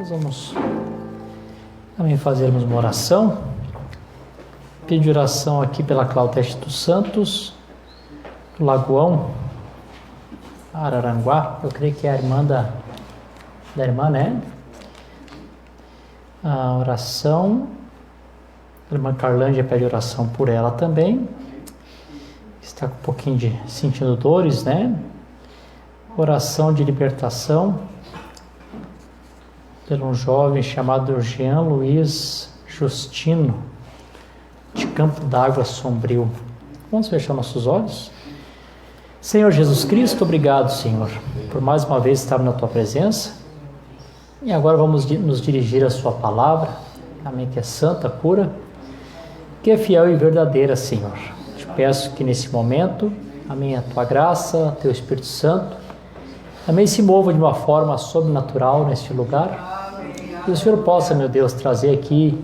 Nós vamos também fazermos uma oração. Pedir oração aqui pela Claudete dos Santos, do Lagoão, Araranguá. Eu creio que é a irmã da irmã, né? A oração. A irmã Carlândia pede oração por ela também. Está com um pouquinho de sentindo dores, né? Oração de libertação por um jovem chamado Jean Luiz Justino, de Campo d'Água Sombrio. Vamos fechar nossos olhos? Senhor Jesus Cristo, obrigado, Senhor, por mais uma vez estar na Tua presença. E agora vamos nos dirigir à Sua palavra, amém, que é santa, pura, que é fiel e verdadeira, Senhor. Te peço que nesse momento, amém, a Tua graça, Teu Espírito Santo, amém, se mova de uma forma sobrenatural neste lugar. Que o Senhor possa, meu Deus, trazer aqui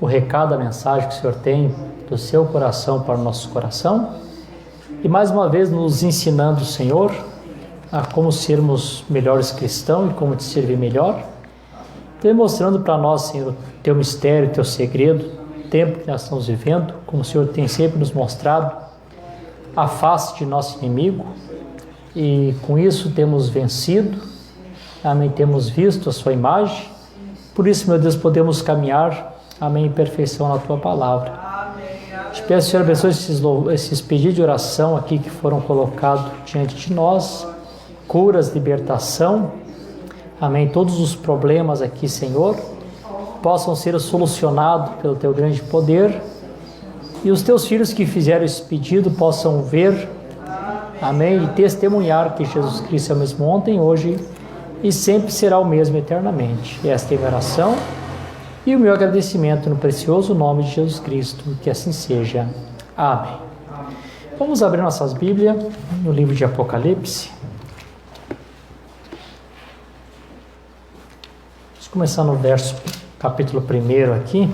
o recado, a mensagem que o Senhor tem do seu coração para o nosso coração. E mais uma vez nos ensinando, Senhor, a como sermos melhores cristãos e como te servir melhor. Demonstrando para nós, Senhor, teu mistério, teu segredo, o tempo que nós estamos vivendo, como o Senhor tem sempre nos mostrado, a face de nosso inimigo. E com isso temos vencido, amém, temos visto a sua imagem. Por isso, meu Deus, podemos caminhar, amém, em perfeição na Tua palavra. Te peço, Senhor, abençoe esses pedidos de oração aqui que foram colocados diante de nós, curas, libertação, amém, todos os problemas aqui, Senhor, possam ser solucionados pelo Teu grande poder, e os Teus filhos que fizeram esse pedido possam ver, amém, e testemunhar que Jesus Cristo é o mesmo ontem, hoje e sempre será o mesmo eternamente. Esta é a minha oração e o meu agradecimento no precioso nome de Jesus Cristo, que assim seja. Amém. Vamos abrir nossas Bíblias no livro de Apocalipse. Vamos começar no capítulo 1 aqui.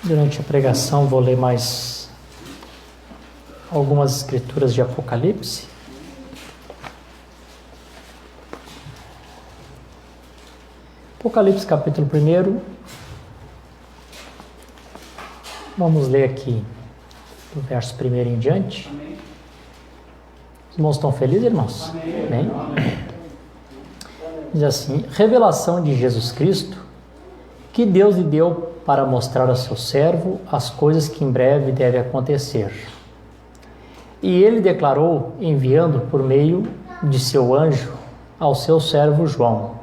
Durante a pregação vou ler mais algumas escrituras de Apocalipse. Apocalipse capítulo 1, vamos ler aqui do verso 1 em diante. Os irmãos estão felizes, irmãos? Amém? Diz assim: revelação de Jesus Cristo, que Deus lhe deu para mostrar ao seu servo as coisas que em breve devem acontecer. E ele declarou, enviando por meio de seu anjo ao seu servo João.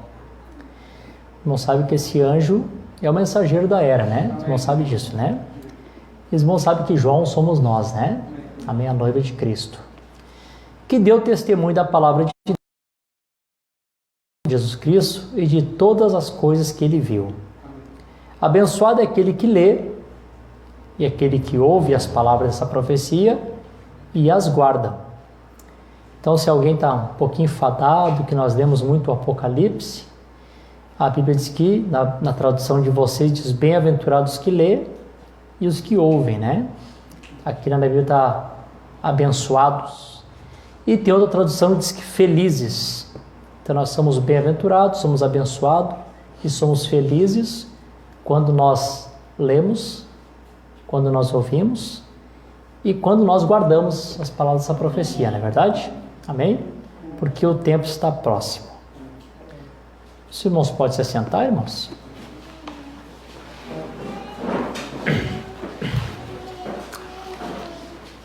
Não sabe que esse anjo é o mensageiro da era, né? Vocês não sabem disso, né? Eles não sabem que João somos nós, né? Amém, a noiva de Cristo. Que deu testemunho da palavra de Jesus Cristo e de todas as coisas que ele viu. Abençoado é aquele que lê e aquele que ouve as palavras dessa profecia e as guarda. Então, se alguém está um pouquinho enfadado, que nós lemos muito o Apocalipse, a Bíblia diz que, na tradução de vocês, diz bem-aventurados que lê e os que ouvem, né? Aqui na Bíblia está abençoados. E tem outra tradução que diz que felizes. Então nós somos bem-aventurados, somos abençoados e somos felizes quando nós lemos, quando nós ouvimos e quando nós guardamos as palavras dessa profecia, não é verdade? Amém? Porque o tempo está próximo. Os irmãos podem se assentar, irmãos?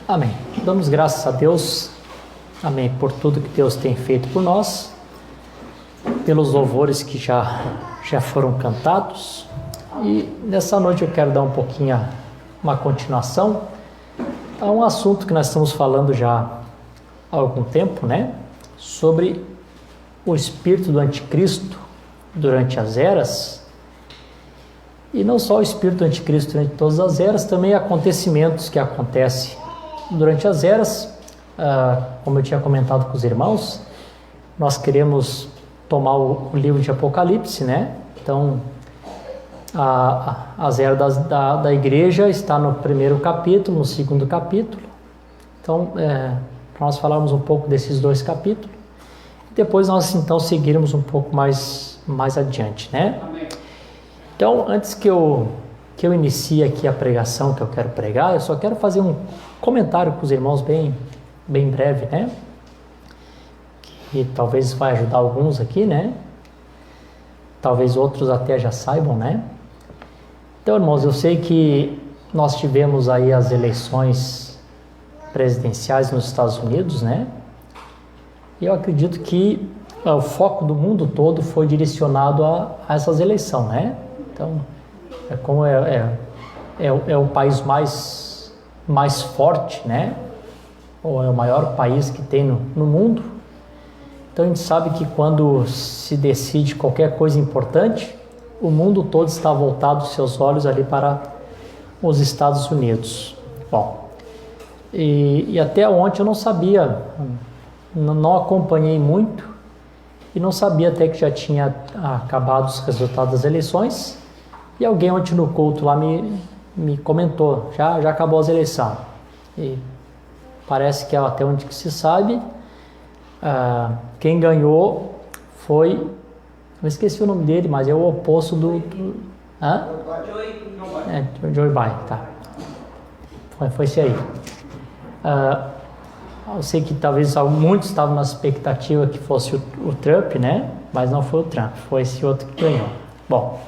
Amém. Damos graças a Deus, amém, por tudo que Deus tem feito por nós, pelos louvores que já foram cantados. E nessa noite eu quero dar um pouquinho uma continuação a um assunto que nós estamos falando já há algum tempo, né? Sobre o espírito do anticristo durante as eras, e não só o espírito do anticristo durante todas as eras, também acontecimentos que acontecem durante as eras. Como eu tinha comentado com os irmãos, nós queremos tomar o livro de Apocalipse, né? Então, as eras da igreja está no primeiro capítulo, no segundo capítulo. Então, para nós falarmos um pouco desses dois capítulos, depois nós então seguirmos um pouco mais mais adiante, né? Então, antes que eu inicie aqui a pregação que eu quero pregar, eu só quero fazer um comentário com os irmãos bem breve, né? Que talvez vai ajudar alguns aqui, né? Talvez outros até já saibam, né? Então, irmãos, eu sei que nós tivemos aí as eleições presidenciais nos Estados Unidos, né? E eu acredito que o foco do mundo todo foi direcionado a essas eleições, né? Então, como é o país mais forte, né? Ou é o maior país que tem no mundo. Então, a gente sabe que quando se decide qualquer coisa importante, o mundo todo está voltado seus olhos ali para os Estados Unidos. Bom, e até ontem eu não sabia, não acompanhei muito e não sabia até que já tinha acabado os resultados das eleições. E alguém ontem no culto lá me comentou, já acabou as eleições. E parece que até onde que se sabe, quem ganhou foi, eu esqueci o nome dele, mas é o oposto do Joe Biden, tá. Foi esse aí. Eu sei que talvez muitos estavam na expectativa que fosse o Trump, né? Mas não foi o Trump, foi esse outro que ganhou. Bom,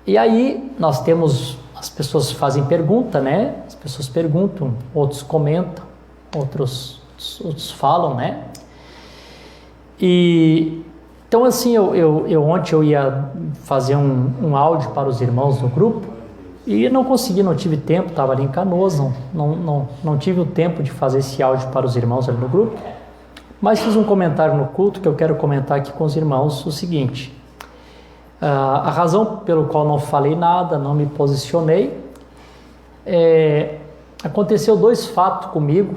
e aí nós temos, as pessoas fazem pergunta, né? As pessoas perguntam, outros comentam, outros falam, né? E então assim, ontem eu ia fazer um áudio para os irmãos do grupo e não consegui, não tive tempo, estava ali em Canoas, não tive o tempo de fazer esse áudio para os irmãos ali no grupo, mas fiz um comentário no culto que eu quero comentar aqui com os irmãos o seguinte: a razão pelo qual não falei nada, não me posicionei, aconteceu 2 fatos comigo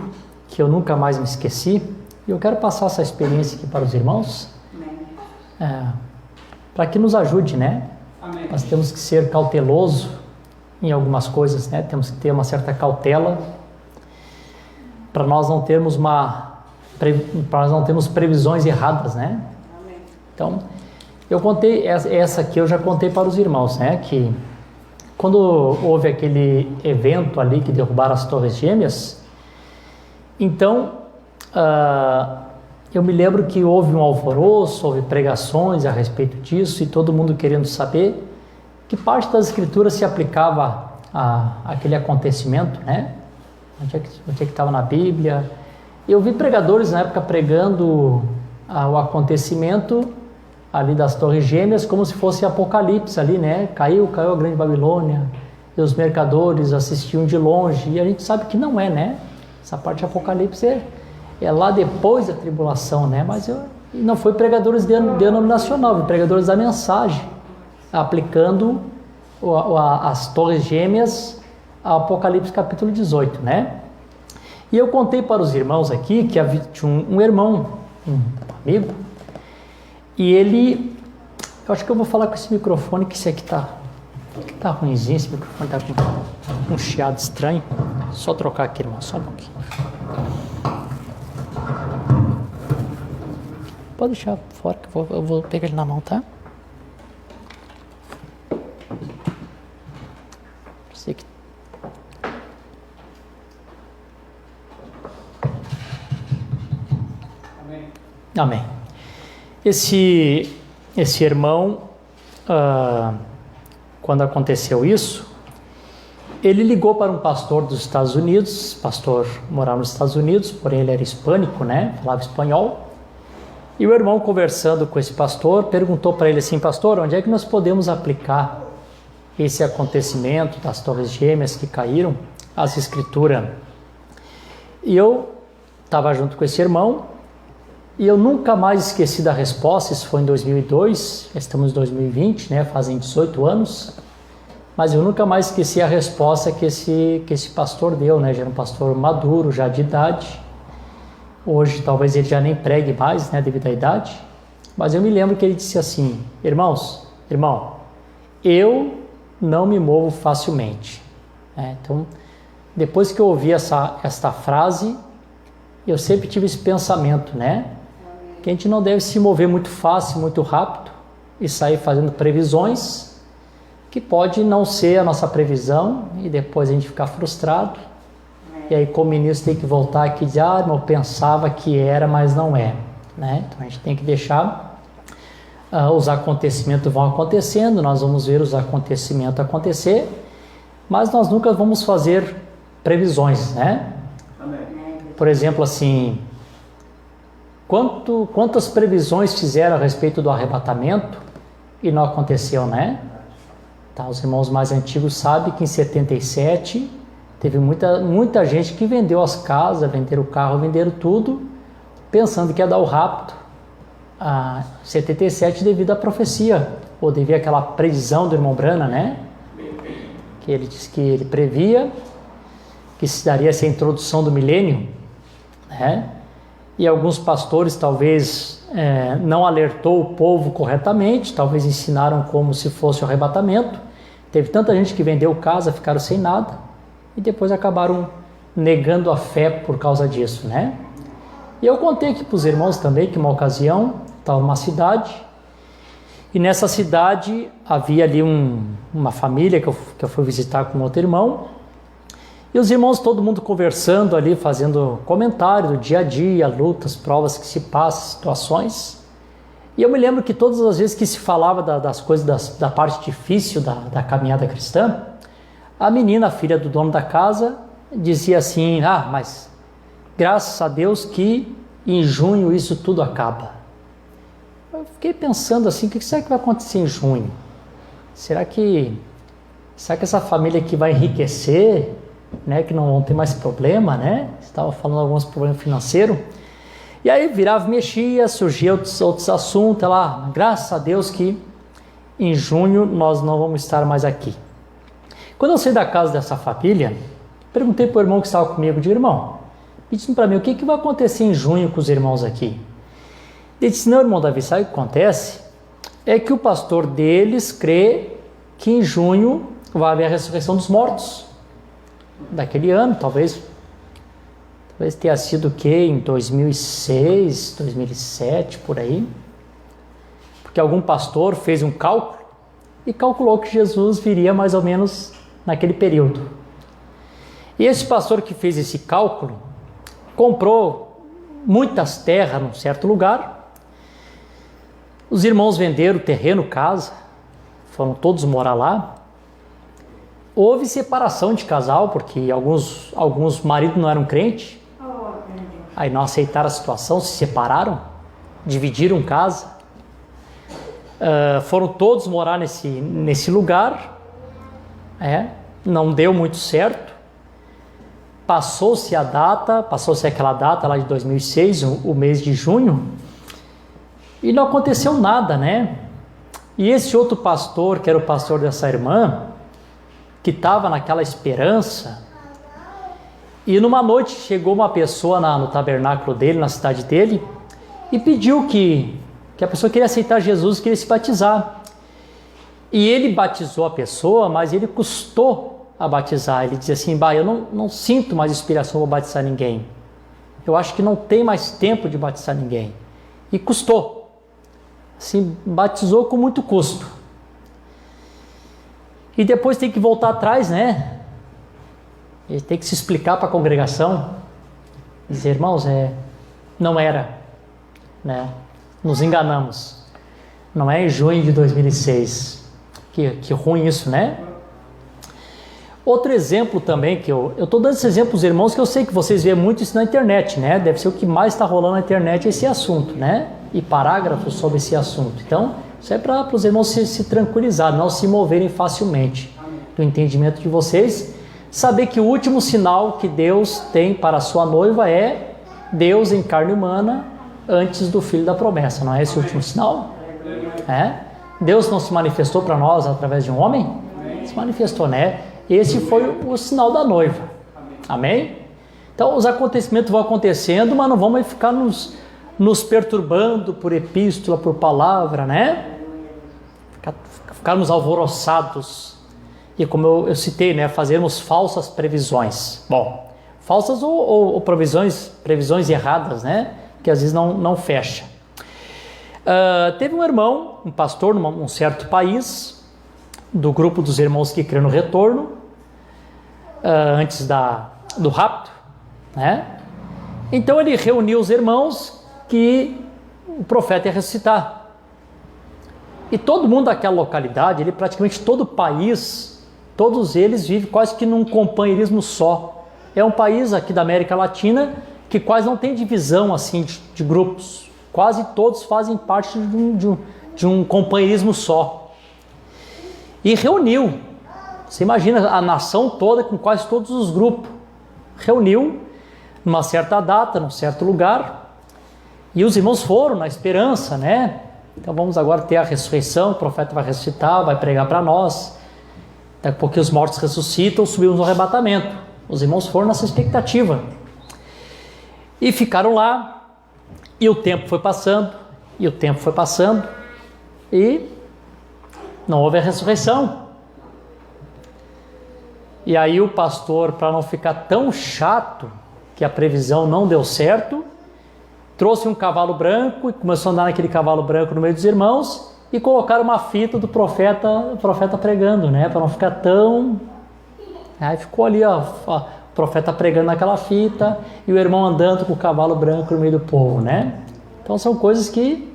que eu nunca mais me esqueci e eu quero passar essa experiência aqui para os irmãos, para que nos ajude, né? Amém. Nós temos que ser cauteloso em algumas coisas, né? Temos que ter uma certa cautela para nós não termos previsões erradas, né? Amém. Então, eu contei essa aqui, eu já contei para os irmãos, né? Que quando houve aquele evento ali que derrubaram as Torres Gêmeas, então eu me lembro que houve um alvoroço, houve pregações a respeito disso e todo mundo querendo saber que parte das escrituras se aplicava àquele acontecimento, né? Onde é que estava na Bíblia? Eu vi pregadores na época pregando o acontecimento ali das Torres Gêmeas como se fosse Apocalipse ali, né? Caiu a grande Babilônia e os mercadores assistiam de longe e a gente sabe que não é, né? Essa parte de Apocalipse é lá depois da tribulação, né? Mas não foi pregadores denominacional, pregadores da mensagem, aplicando as Torres Gêmeas ao Apocalipse capítulo 18, né? E eu contei para os irmãos aqui que tinha um irmão, um amigo, e ele, eu acho que eu vou falar com esse microfone, que esse aqui tá ruimzinho, esse microfone tá com um chiado estranho. Só trocar aqui, irmão, só um pouquinho. Pode deixar fora que eu vou pegar ele na mão, tá? Sei que... Amém. Esse irmão, quando aconteceu isso, ele ligou para um pastor dos Estados Unidos, pastor morava nos Estados Unidos, porém ele era hispânico, né? Falava espanhol. E o irmão, conversando com esse pastor, perguntou para ele assim: pastor, onde é que nós podemos aplicar esse acontecimento das Torres Gêmeas que caíram, as escrituras? E eu estava junto com esse irmão, e eu nunca mais esqueci da resposta. Isso foi em 2002, estamos em 2020, né? Fazem 18 anos, mas eu nunca mais esqueci a resposta que esse pastor deu, né? Já era um pastor maduro, já de idade. Hoje talvez ele já nem pregue mais, né, devido à idade. Mas eu me lembro que ele disse assim: irmão, eu não me movo facilmente. Então, depois que eu ouvi esta frase, eu sempre tive esse pensamento, né? Que a gente não deve se mover muito fácil, muito rápido, e sair fazendo previsões que pode não ser a nossa previsão e depois a gente ficar frustrado. E aí, como ministro, tem que voltar aqui e dizer, eu pensava que era, mas não é. Né? Então, a gente tem que deixar os acontecimentos vão acontecendo, nós vamos ver os acontecimentos acontecer, mas nós nunca vamos fazer previsões, né? Amém. Por exemplo, assim, quantas previsões fizeram a respeito do arrebatamento e não aconteceu, né? Tá, os irmãos mais antigos sabem que em 77... teve muita gente que vendeu as casas, venderam o carro, venderam tudo, pensando que ia dar o rapto. A 77 devido à profecia, ou devido àquela previsão do irmão Brana, né? Que ele disse que ele previa que se daria essa introdução do milênio, né? E alguns pastores talvez não alertou o povo corretamente, talvez ensinaram como se fosse o arrebatamento. Teve tanta gente que vendeu casa, ficaram sem nada. E depois acabaram negando a fé por causa disso, né? E eu contei aqui para os irmãos também que uma ocasião estava numa cidade e nessa cidade havia ali uma família que eu fui visitar com outro irmão e os irmãos, todo mundo conversando ali, fazendo comentário do dia a dia, lutas, provas que se passam, situações. E eu me lembro que todas as vezes que se falava das coisas, da parte difícil da caminhada cristã, a menina, a filha do dono da casa, dizia assim, mas graças a Deus que em junho isso tudo acaba. Eu fiquei pensando assim, o que será que vai acontecer em junho? Será que essa família aqui vai enriquecer, né? Que não vão ter mais problema, né? Estava falando alguns problemas financeiros. E aí virava e mexia, surgia outros assuntos, ela, graças a Deus que em junho nós não vamos estar mais aqui. Quando eu saí da casa dessa família, perguntei para o irmão que estava comigo, de irmão, disse para mim, o que vai acontecer em junho com os irmãos aqui? Ele disse, não, irmão Davi, sabe o que acontece? É que o pastor deles crê que em junho vai haver a ressurreição dos mortos. Daquele ano, talvez tenha sido o quê? Em 2006, 2007, por aí. Porque algum pastor fez um cálculo e calculou que Jesus viria mais ou menos naquele período. E esse pastor que fez esse cálculo comprou muitas terras num certo lugar. Os irmãos venderam terreno, casa, foram todos morar lá. Houve separação de casal, porque alguns maridos não eram crentes. Aí não aceitaram a situação, se separaram, dividiram casa. Foram todos morar nesse lugar. Não deu muito certo. Passou-se aquela data lá de 2006, o mês de junho, e não aconteceu nada, né? E esse outro pastor, que era o pastor dessa irmã, que estava naquela esperança, e numa noite chegou uma pessoa no tabernáculo dele, na cidade dele, e pediu que a pessoa queria aceitar Jesus, queria se batizar. E ele batizou a pessoa, mas ele custou a batizar. Ele dizia assim, eu não sinto mais inspiração para batizar ninguém. Eu acho que não tem mais tempo de batizar ninguém. E custou. Assim, batizou com muito custo. E depois tem que voltar atrás, né? Ele tem que se explicar para a congregação. Dizer, irmãos, não era, né? Nos enganamos. Não é em junho de 2006. Que ruim isso, né? Outro exemplo também, que eu estou dando esse exemplo para os irmãos, que eu sei que vocês veem muito isso na internet, né? Deve ser o que mais está rolando na internet, esse assunto, né? E parágrafos sobre esse assunto. Então, isso é para os irmãos se tranquilizarem, não se moverem facilmente do entendimento de vocês. Saber que o último sinal que Deus tem para a sua noiva é Deus em carne humana antes do Filho da promessa. Não é esse o último sinal? Deus não se manifestou para nós através de um homem? Se manifestou, né? Esse foi o sinal da noiva. Amém? Então, os acontecimentos vão acontecendo, mas não vamos ficar nos perturbando por epístola, por palavra, né? Ficarmos alvoroçados. E como eu citei, né? Fazermos falsas previsões. Bom, falsas ou previsões erradas, né? Que às vezes não fecha. Teve um irmão, um pastor, num certo país, do grupo dos irmãos que creram no retorno, antes do rapto, né? Então ele reuniu os irmãos que o profeta ia ressuscitar. E todo mundo daquela localidade, praticamente todo o país, todos eles vivem quase que num companheirismo só. É um país aqui da América Latina que quase não tem divisão assim de grupos. Quase todos fazem parte de um companheirismo só. E reuniu, você imagina a nação toda com quase todos os grupos. Reuniu numa certa data, num certo lugar, e os irmãos foram na esperança, né? Então vamos agora ter a ressurreição, o profeta vai ressuscitar, vai pregar para nós. Daqui a pouco os mortos ressuscitam, subimos no arrebatamento. Os irmãos foram nessa expectativa. E ficaram lá, e o tempo foi passando, e não houve a ressurreição. E aí o pastor, para não ficar tão chato, que a previsão não deu certo, trouxe um cavalo branco e começou a andar naquele cavalo branco no meio dos irmãos e colocaram uma fita do profeta pregando, né? Para não ficar tão... Aí ficou ali o profeta pregando naquela fita e o irmão andando com o cavalo branco no meio do povo, né? Então são coisas que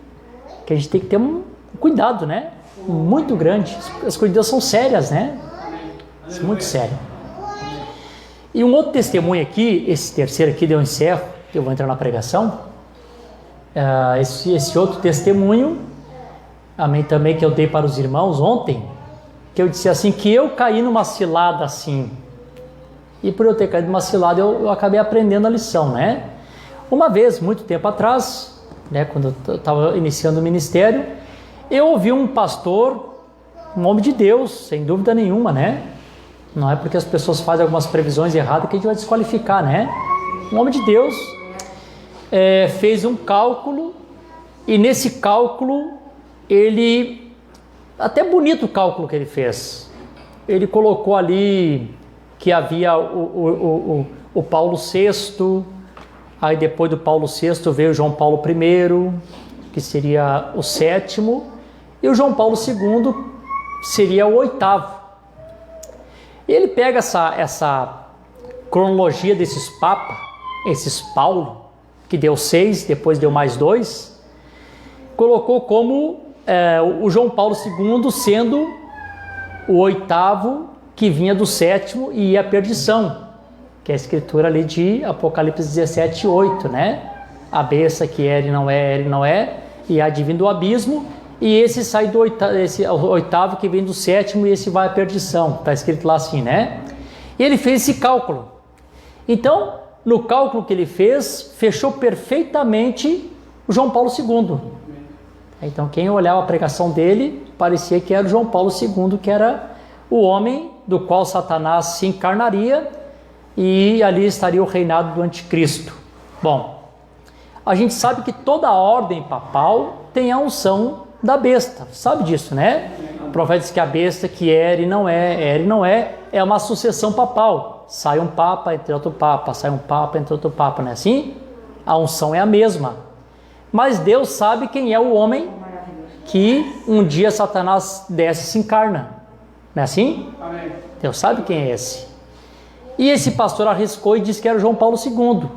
a gente tem que ter um cuidado, né? Muito grande. As coisas de Deus são sérias, né? São muito sérias. E um outro testemunho aqui, esse terceiro aqui, eu encerro, eu vou entrar na pregação. Esse outro testemunho, amém, também, que eu dei para os irmãos ontem, que eu disse assim, que eu caí numa cilada assim, e por eu ter caído numa cilada, eu acabei aprendendo a lição, né? Uma vez, muito tempo atrás, né, quando eu estava iniciando o ministério, eu ouvi um pastor, um homem de Deus, sem dúvida nenhuma, né? Não é porque as pessoas fazem algumas previsões erradas que a gente vai desqualificar, né? Um homem de Deus fez um cálculo, e nesse cálculo, até bonito o cálculo que ele fez. Ele colocou ali que havia o Paulo VI, aí depois do Paulo VI veio João Paulo I, que seria o sétimo, e o João Paulo II seria o oitavo. Ele pega essa cronologia desses papas, esses Paulo, que deu 6, depois deu mais 2, colocou como o João Paulo II sendo o oitavo que vinha do sétimo e ia à perdição, que é a escritura ali de Apocalipse 17, 8, né? A besta que era e não é, e há de vir do abismo, e esse sai do oitavo que vem do sétimo, e esse vai à perdição. Está escrito lá assim, né? E ele fez esse cálculo. Então, no cálculo que ele fez, fechou perfeitamente o João Paulo II. Então, quem olhava a pregação dele, parecia que era o João Paulo II, que era o homem do qual Satanás se encarnaria, e ali estaria o reinado do anticristo. Bom, a gente sabe que toda a ordem papal tem a unção da besta, sabe disso, né? O profeta diz que a besta que era e não é uma sucessão papal. Sai um papa, entre outro papa, sai um papa, entre outro papa, não é assim? A unção é a mesma. Mas Deus sabe quem é o homem que um dia Satanás desce e se encarna. Não é assim? Amém. Deus sabe quem é esse. E esse pastor arriscou e disse que era o João Paulo II.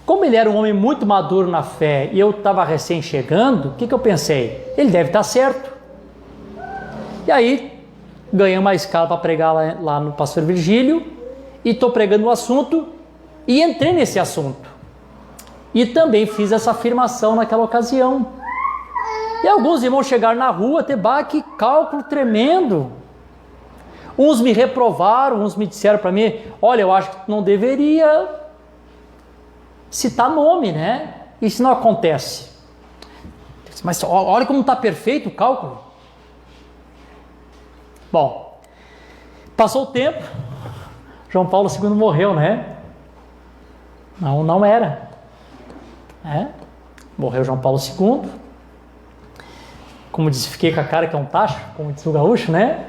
Como ele era um homem muito maduro na fé e eu estava recém chegando, o que eu pensei? Ele deve estar certo. E aí, ganhei uma escala para pregar lá no pastor Virgílio, e estou pregando o assunto, e entrei nesse assunto. E também fiz essa afirmação naquela ocasião. E alguns irmãos chegaram na rua, que cálculo tremendo. Uns me reprovaram, uns me disseram para mim, olha, eu acho que tu não deveria citar nome, né? Isso não acontece. Mas olha como está perfeito o cálculo. Bom, passou o tempo, João Paulo II morreu, né? Não era. Morreu João Paulo II. Como disse, fiquei com a cara que é um tacho, como diz o gaúcho, né?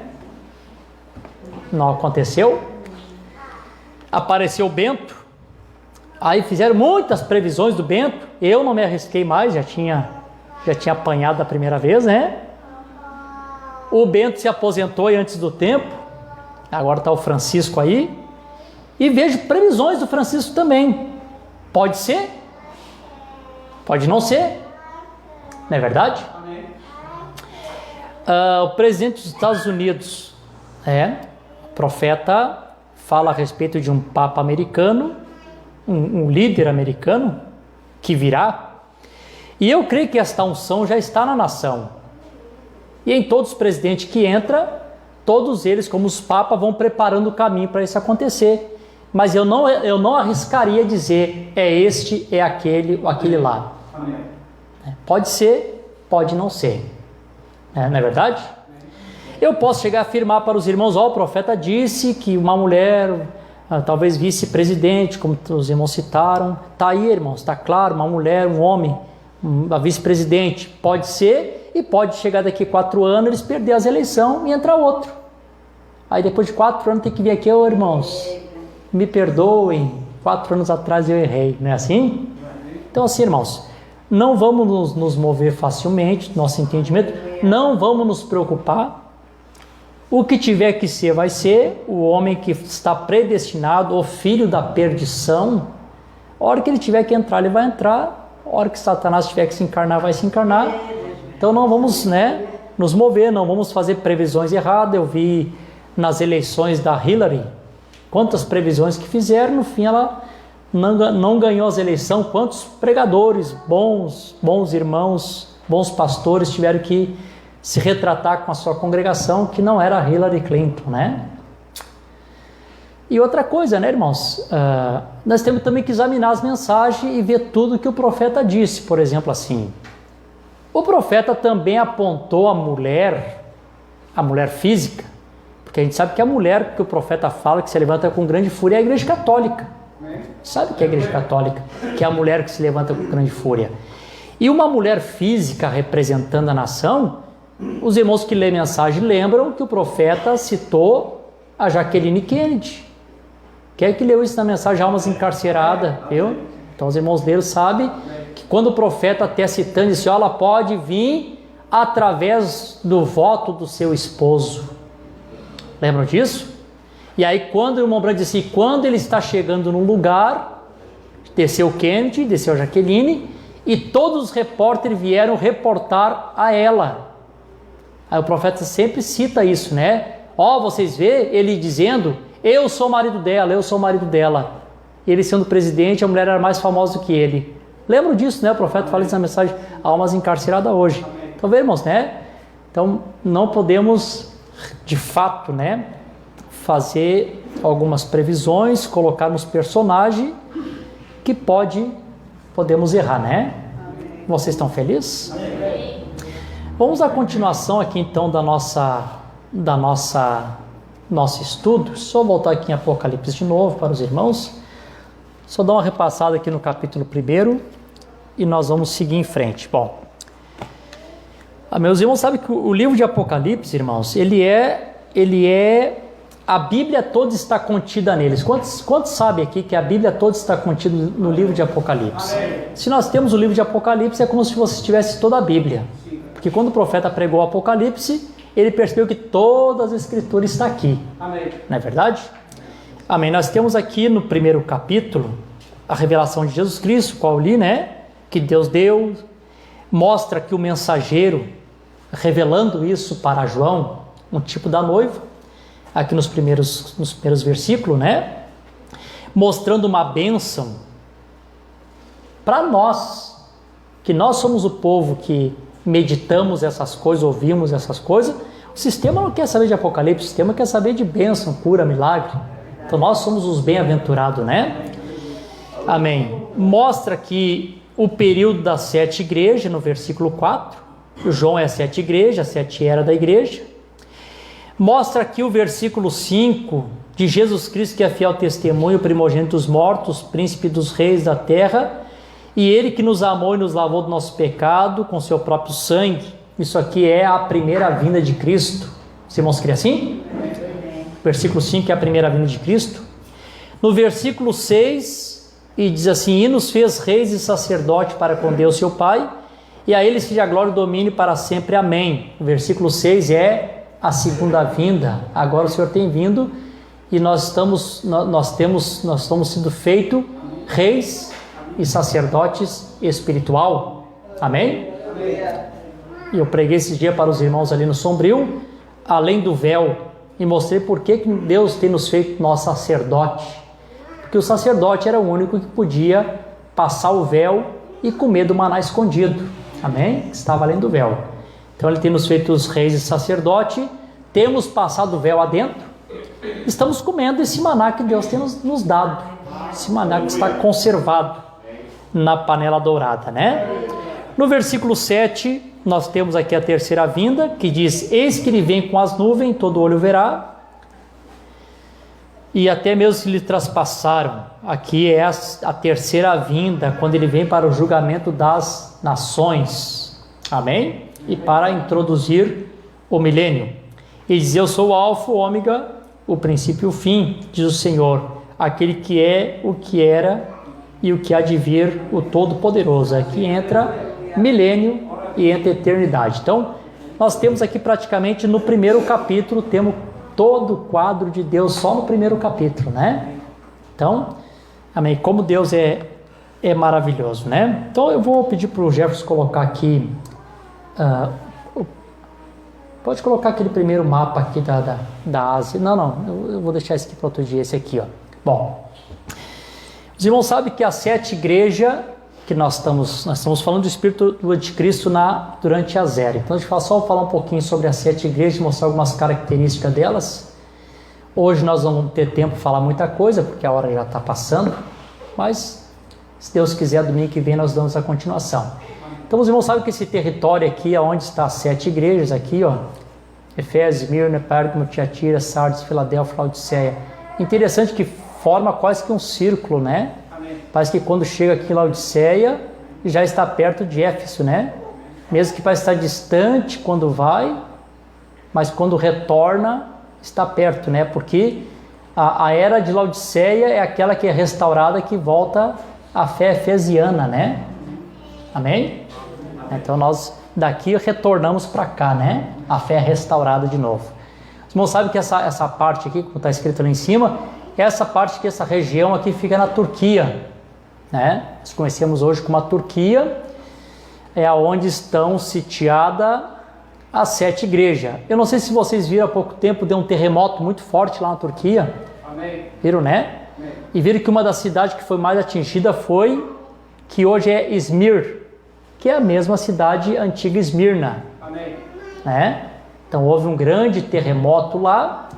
Não aconteceu. Apareceu o Bento. Aí fizeram muitas previsões do Bento. Eu não me arrisquei mais, já tinha já tinha apanhado a primeira vez, né? O Bento se aposentou antes do tempo, agora está o Francisco aí, e vejo previsões do Francisco também. Pode ser, pode não ser, não é verdade? O presidente dos Estados Unidos, o profeta fala a respeito de um papa americano, um líder americano que virá, e eu creio que esta unção já está na nação, e em todos os presidentes que entram, todos eles, como os papas, vão preparando o caminho para isso acontecer, mas eu não arriscaria dizer é este, é aquele ou aquele lá. Amém. Pode ser, pode não ser, não é verdade? Eu posso chegar a afirmar para os irmãos, o profeta disse que uma mulher, talvez vice-presidente, como os irmãos citaram, está aí, irmãos, está claro, uma mulher, um homem, a vice-presidente, pode ser, e pode chegar daqui 4 anos, eles perder as eleições e entrar outro. Aí depois de 4 anos tem que vir aqui, irmãos, me perdoem, 4 anos atrás eu errei, não é assim? Então assim, irmãos, não vamos nos mover facilmente, nosso entendimento, não vamos nos preocupar. O que tiver que ser, vai ser. O homem que está predestinado, o filho da perdição, a hora que ele tiver que entrar, ele vai entrar. A hora que Satanás tiver que se encarnar, vai se encarnar. Então não vamos nos mover, não vamos fazer previsões erradas. Eu vi nas eleições da Hillary, quantas previsões que fizeram, no fim ela não ganhou as eleições. Quantos pregadores, bons irmãos, bons pastores tiveram que se retratar com a sua congregação, que não era Hillary Clinton, né? E outra coisa, né, irmãos? Nós temos também que examinar as mensagens e ver tudo que o profeta disse. Por exemplo, assim, o profeta também apontou a mulher física, porque a gente sabe que a mulher que o profeta fala, que se levanta com grande fúria, é a igreja católica. Sabe o que é a igreja católica? Que é a mulher que se levanta com grande fúria. E uma mulher física representando a nação, os irmãos que lêem mensagem lembram que o profeta citou a Jacqueline Kennedy. Quem é que leu isso na mensagem Almas Encarceradas? Eu? Então os irmãos deles sabem que quando o profeta até citando disse, ela pode vir através do voto do seu esposo. Lembram disso? E aí quando o irmão Branco disse, quando ele está chegando num lugar, desceu Kennedy, desceu Jacqueline, e todos os repórteres vieram reportar a ela. Aí o profeta sempre cita isso, né? Vocês vê ele dizendo, eu sou o marido dela, eu sou o marido dela. Ele sendo presidente, a mulher era mais famosa do que ele. Lembram disso, né? O profeta fala isso na mensagem Almas Encarceradas hoje. Então, vê, irmãos, né? Então, não podemos, de fato, né, fazer algumas previsões, colocarmos personagem que podemos errar, né? Vocês estão felizes? Vamos à continuação aqui então da nosso estudo. Só voltar aqui em Apocalipse de novo para os irmãos. Só dar uma repassada aqui no capítulo 1 e nós vamos seguir em frente. Bom, meus irmãos sabem que o livro de Apocalipse, irmãos, ele é a Bíblia toda está contida neles. Quantos sabem aqui que a Bíblia toda está contida no livro de Apocalipse? Se nós temos o livro de Apocalipse, é como se você tivesse toda a Bíblia. Porque quando o profeta pregou o Apocalipse, ele percebeu que todas as escrituras estão aqui. Amém. Não é verdade? Amém. Nós temos aqui no 1º capítulo a revelação de Jesus Cristo, qual li, né? Que Deus deu, mostra que o mensageiro, revelando isso para João, um tipo da noiva, aqui nos primeiros versículos, né? Mostrando uma bênção para nós, que nós somos o povo que meditamos essas coisas, ouvimos essas coisas. O sistema não quer saber de Apocalipse, o sistema quer saber de bênção, cura, milagre. Então nós somos os bem-aventurados, né? Amém. Mostra que o período das 7 igrejas, no versículo 4, João é 7 igrejas, 7 era da igreja. Mostra aqui o versículo 5 de Jesus Cristo, que é fiel testemunho, primogênito dos mortos, príncipe dos reis da terra, e ele que nos amou e nos lavou do nosso pecado com seu próprio sangue. Isso aqui é a primeira vinda de Cristo. Os irmãos creem assim? Versículo 5 é a primeira vinda de Cristo. No versículo 6, e diz assim, e nos fez reis e sacerdote para com Deus seu Pai, E a ele seja a glória e o domínio para sempre. Amém. O versículo 6 é a segunda vinda. Agora o Senhor tem vindo e nós temos sido feitos reis e sacerdotes espiritual. Amém? E eu preguei esse dia para os irmãos ali no Sombrio, além do véu, e mostrei por que Deus tem nos feito nosso sacerdote. Porque o sacerdote era o único que podia passar o véu e comer do maná escondido. Amém? Estava além do véu. Então ele tem nos feito os reis e sacerdote, temos passado o véu adentro, estamos comendo esse maná que Deus tem nos dado. Esse maná que está conservado na panela dourada, né? No versículo 7, nós temos aqui a terceira vinda, que diz: eis que ele vem com as nuvens, todo olho verá, e até mesmo se lhe traspassaram. Aqui é a terceira vinda, quando ele vem para o julgamento das nações. Amém? E para introduzir o milênio. Ele diz: eu sou o alfa, o ômega, o princípio e o fim, diz o Senhor, aquele que é, o que era e o que há de vir, o Todo-Poderoso. Aqui entra milênio e entra eternidade. Então, nós temos aqui praticamente no primeiro capítulo, temos todo o quadro de Deus só no primeiro capítulo, né? Então, amém, como Deus é maravilhoso, né? Então eu vou pedir para o Jefferson colocar aqui, pode colocar aquele primeiro mapa aqui da Ásia. Não, eu vou deixar esse aqui para outro dia, esse aqui, ó. Bom, os irmãos sabem que as 7 igrejas que nós estamos falando do Espírito do Anticristo durante a Zera. Então a gente vai só falar um pouquinho sobre as 7 igrejas, mostrar algumas características delas. Hoje nós não vamos ter tempo para falar muita coisa, porque a hora já está passando, mas se Deus quiser, domingo que vem nós damos a continuação. Então os irmãos sabem que esse território aqui, onde está as 7 igrejas, aqui, ó, Efésios, Esmirna, Pérgamo, Tiatira, Sardes, Filadélfia, Laodiceia. Interessante que forma quase que um círculo, né? Parece que quando chega aqui em Laodiceia, já está perto de Éfeso, né? Mesmo que parece estar distante quando vai, mas quando retorna, está perto, né? Porque a era de Laodiceia é aquela que é restaurada, que volta à fé efesiana, né? Amém? Então nós daqui retornamos para cá, né? A fé é restaurada de novo. Os irmãos sabem que essa parte aqui, como está escrito lá em cima, essa parte aqui, essa região aqui fica na Turquia, né? Nós conhecemos hoje como a Turquia, é onde estão sitiadas as 7 igrejas. Eu não sei se vocês viram há pouco tempo, deu um terremoto muito forte lá na Turquia. Amém. Viram, né? Amém. E viram que uma das cidades que foi mais atingida foi, que hoje é Izmir, que é a mesma cidade antiga Esmirna. Amém. Né? Então houve um grande terremoto lá.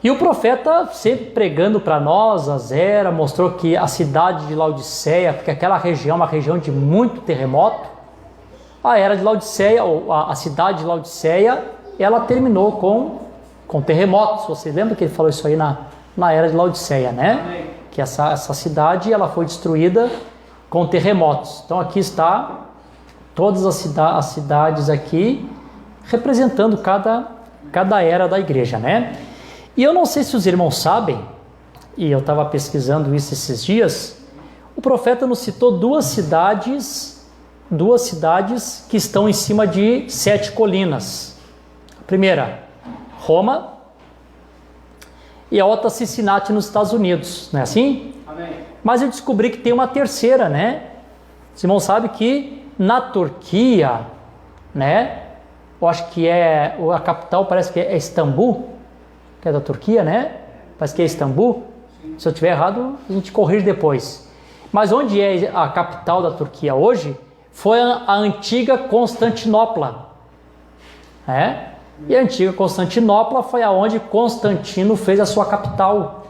E o profeta, sempre pregando para nós, a Zera, mostrou que a cidade de Laodiceia, porque aquela região é uma região de muito terremoto, a era de Laodiceia, ou a cidade de Laodiceia, ela terminou com terremotos. Você lembra que ele falou isso aí na era de Laodiceia, né? Que essa cidade ela foi destruída com terremotos. Então aqui está todas as cidades aqui, representando cada era da igreja, né? E eu não sei se os irmãos sabem, e eu estava pesquisando isso esses dias, o profeta nos citou duas cidades que estão em cima de 7 colinas. A primeira, Roma, e a outra, Cincinnati, nos Estados Unidos, não é assim? Amém. Mas eu descobri que tem uma terceira, né? Os irmãos sabem que na Turquia, né? Eu acho que a capital parece que é Istambul, que é da Turquia, né? Parece que é Istambul. Sim. Se eu estiver errado, a gente corrige depois. Mas onde é a capital da Turquia hoje, foi a antiga Constantinopla. Né? E a antiga Constantinopla foi aonde Constantino fez a sua capital.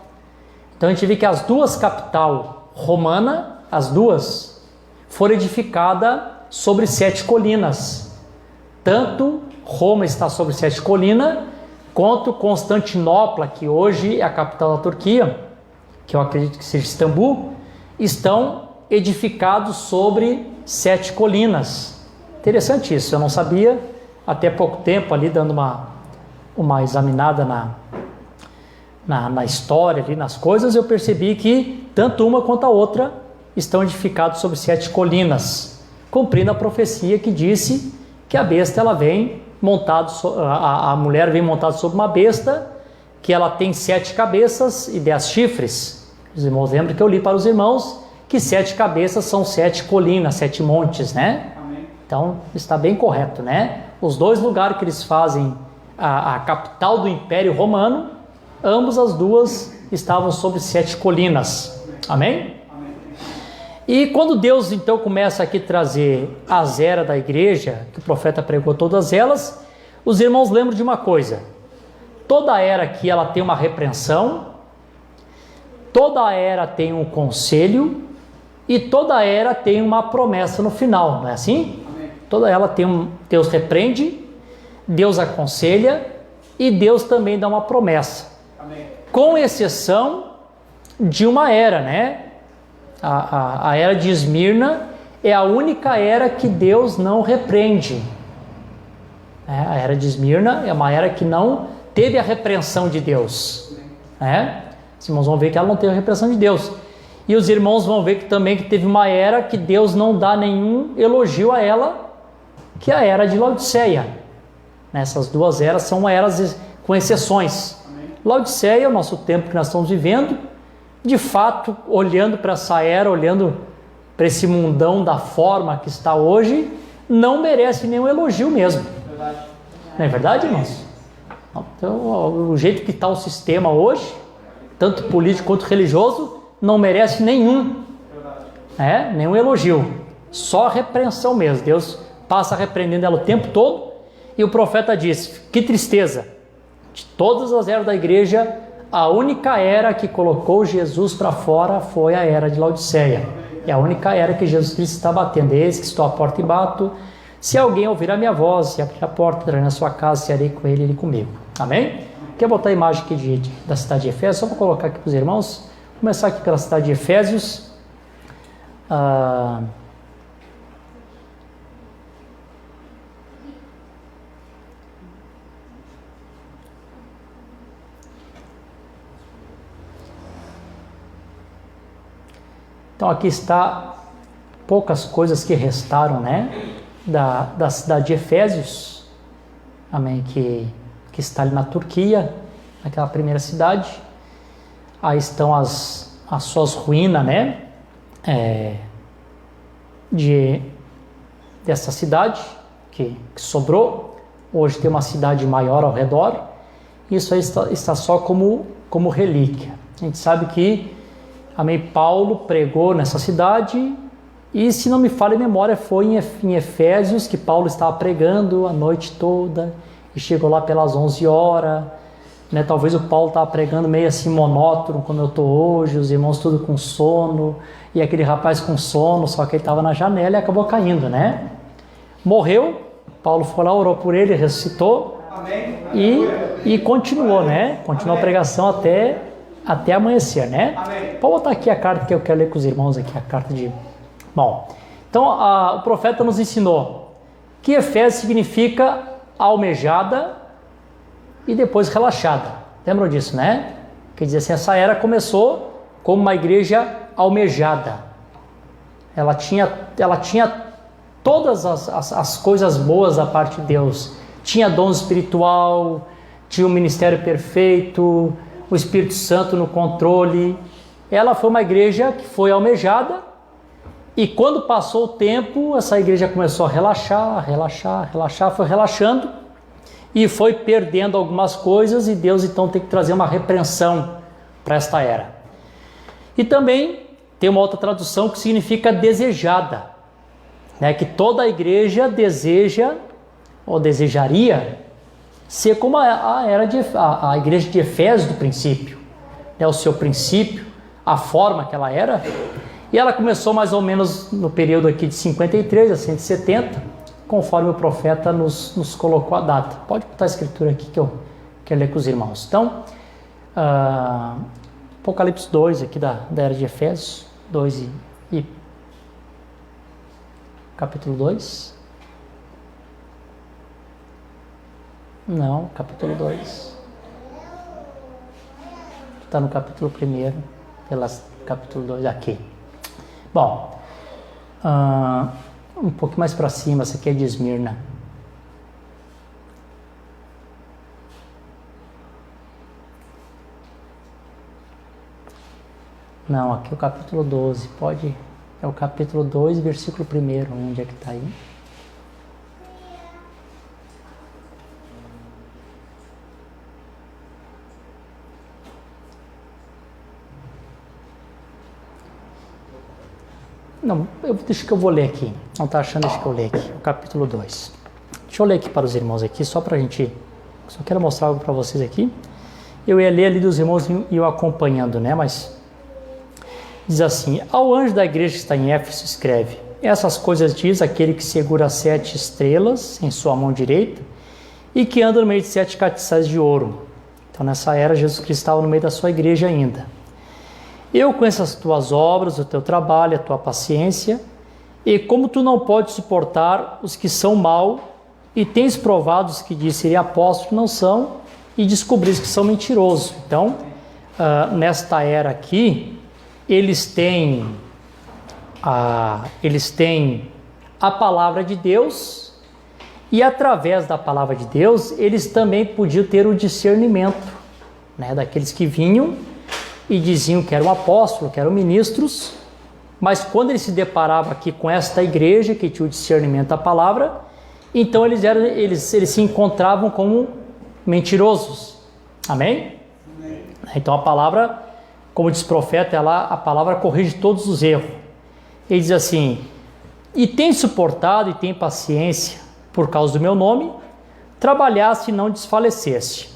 Então a gente vê que as duas capitais romanas, as duas, foram edificadas sobre 7 colinas. Tanto Roma está sobre 7 colinas, quanto Constantinopla, que hoje é a capital da Turquia, que eu acredito que seja Istambul, estão edificados sobre 7 colinas. Interessante isso, eu não sabia, até pouco tempo ali dando uma examinada na história, ali nas coisas, eu percebi que tanto uma quanto a outra estão edificados sobre 7 colinas. cumprindo a profecia que disse que a besta ela vem a mulher vem montada sobre uma besta, que ela tem 7 cabeças e 10 chifres. Os irmãos lembram que eu li para os irmãos que 7 cabeças são 7 colinas, 7 montes, né? Amém. Então está bem correto, né? Os 2 lugares que eles fazem a capital do Império Romano, ambos as duas estavam sobre 7 colinas. Amém? E quando Deus então começa aqui a trazer as eras da igreja, que o profeta pregou todas elas, os irmãos lembram de uma coisa: toda era aqui ela tem uma repreensão, toda era tem um conselho e toda era tem uma promessa no final, não é assim? Amém. Toda ela tem Deus repreende, Deus aconselha e Deus também dá uma promessa. Amém. Com exceção de uma era, né? A era de Esmirna é a única era que Deus não repreende. A era de Esmirna é uma era que não teve a repreensão de Deus. Os irmãos vão ver que ela não teve a repreensão de Deus. E os irmãos vão ver que também que teve uma era que Deus não dá nenhum elogio a ela, que é a era de Laodiceia. Essas 2 eras são eras com exceções. Laodiceia é o nosso tempo que nós estamos vivendo. De fato, olhando para essa era, olhando para esse mundão da forma que está hoje, não merece nenhum elogio mesmo. Verdade. Não é verdade, irmãos? Então, o jeito que está o sistema hoje, tanto político quanto religioso, não merece nenhum elogio. Só repreensão mesmo. Deus passa repreendendo ela o tempo todo. E o profeta diz: que tristeza! De todas as eras da igreja, a única era que colocou Jesus para fora foi a era de Laodiceia. É a única era que Jesus Cristo está batendo. Eis que estou à porta e bato. Se alguém ouvir a minha voz e abrir a porta, entrarei na sua casa, cearei com ele e ele comigo. Amém? Quer botar a imagem aqui da cidade de Efésios? Só para colocar aqui para os irmãos. Vou começar aqui pela cidade de Efésios. Então aqui está poucas coisas que restaram, né, da cidade de Efésios, amém, que está ali na Turquia, naquela primeira cidade. Aí estão as suas ruínas, né, dessa cidade que sobrou. Hoje tem uma cidade maior ao redor. Isso aí está só como relíquia. A gente sabe que amém, Paulo pregou nessa cidade, e se não me falha a memória, foi em Efésios que Paulo estava pregando a noite toda, e chegou lá pelas 11 horas, né? Talvez o Paulo estava pregando meio assim monótono, como eu estou hoje, os irmãos tudo com sono, e aquele rapaz com sono, só que ele estava na janela e acabou caindo, né? Morreu, Paulo foi lá, orou por ele, ressuscitou, Amém. E continuou, né? Continuou a pregação até amanhecer, né? Amém. Vou botar aqui a carta que eu quero ler com os irmãos aqui, a carta de... Bom, então o profeta nos ensinou que Efésios significa almejada e depois relaxada. Lembram disso, né? Quer dizer assim, essa era começou como uma igreja almejada. Ela tinha todas as coisas boas da parte de Deus. Tinha dom espiritual, tinha um ministério perfeito, o Espírito Santo no controle. Ela foi uma igreja que foi almejada, e quando passou o tempo, essa igreja começou a relaxar, foi relaxando e foi perdendo algumas coisas, e Deus então tem que trazer uma repreensão para esta era. E também tem uma outra tradução que significa desejada, né? Que toda a igreja deseja ou desejaria ser como a igreja de Efésios do princípio, né? O seu princípio, a forma que ela era. E ela começou mais ou menos no período aqui de 53 a 170, conforme o profeta nos colocou a data. Pode botar a escritura aqui que eu quero ler com os irmãos. Então, Apocalipse 2 aqui da era de Efésios, 2 e capítulo 2. Não, capítulo 2. Está no capítulo 1, capítulo 2 aqui. Bom, Um pouquinho mais para cima, essa aqui é de Esmirna. Não, aqui é o capítulo 12, pode... É o capítulo 2, versículo 1, onde é que está aí? Não, deixa que eu vou ler aqui. Não está achando, deixa que eu ler aqui. O capítulo 2. Deixa eu ler aqui para os irmãos aqui, só para a gente... Só quero mostrar algo para vocês aqui. Eu ia ler ali dos irmãos e eu acompanhando, né? Mas... Diz assim: ao anjo da igreja que está em Éfeso escreve: essas coisas diz aquele que segura 7 estrelas em sua mão direita e que anda no meio de 7 castiçais de ouro. Então nessa era Jesus Cristo estava no meio da sua igreja ainda. Eu conheço as tuas obras, o teu trabalho, a tua paciência, e como tu não podes suportar os que são mal, e tens provado os que dizem serem apóstolos não são, e descobris que são mentirosos. Então, nesta era aqui, eles têm a palavra de Deus, e através da palavra de Deus, eles também podiam ter o discernimento, né, daqueles que vinham e diziam que eram apóstolos, que eram ministros, mas quando eles se deparavam aqui com esta igreja que tinha o discernimento da palavra, então eles se encontravam como mentirosos. Amém? Amém. Então a palavra, como diz o profeta, a palavra corrige todos os erros. Ele diz assim: e tem suportado e tem paciência por causa do meu nome, trabalhaste e não desfaleceste.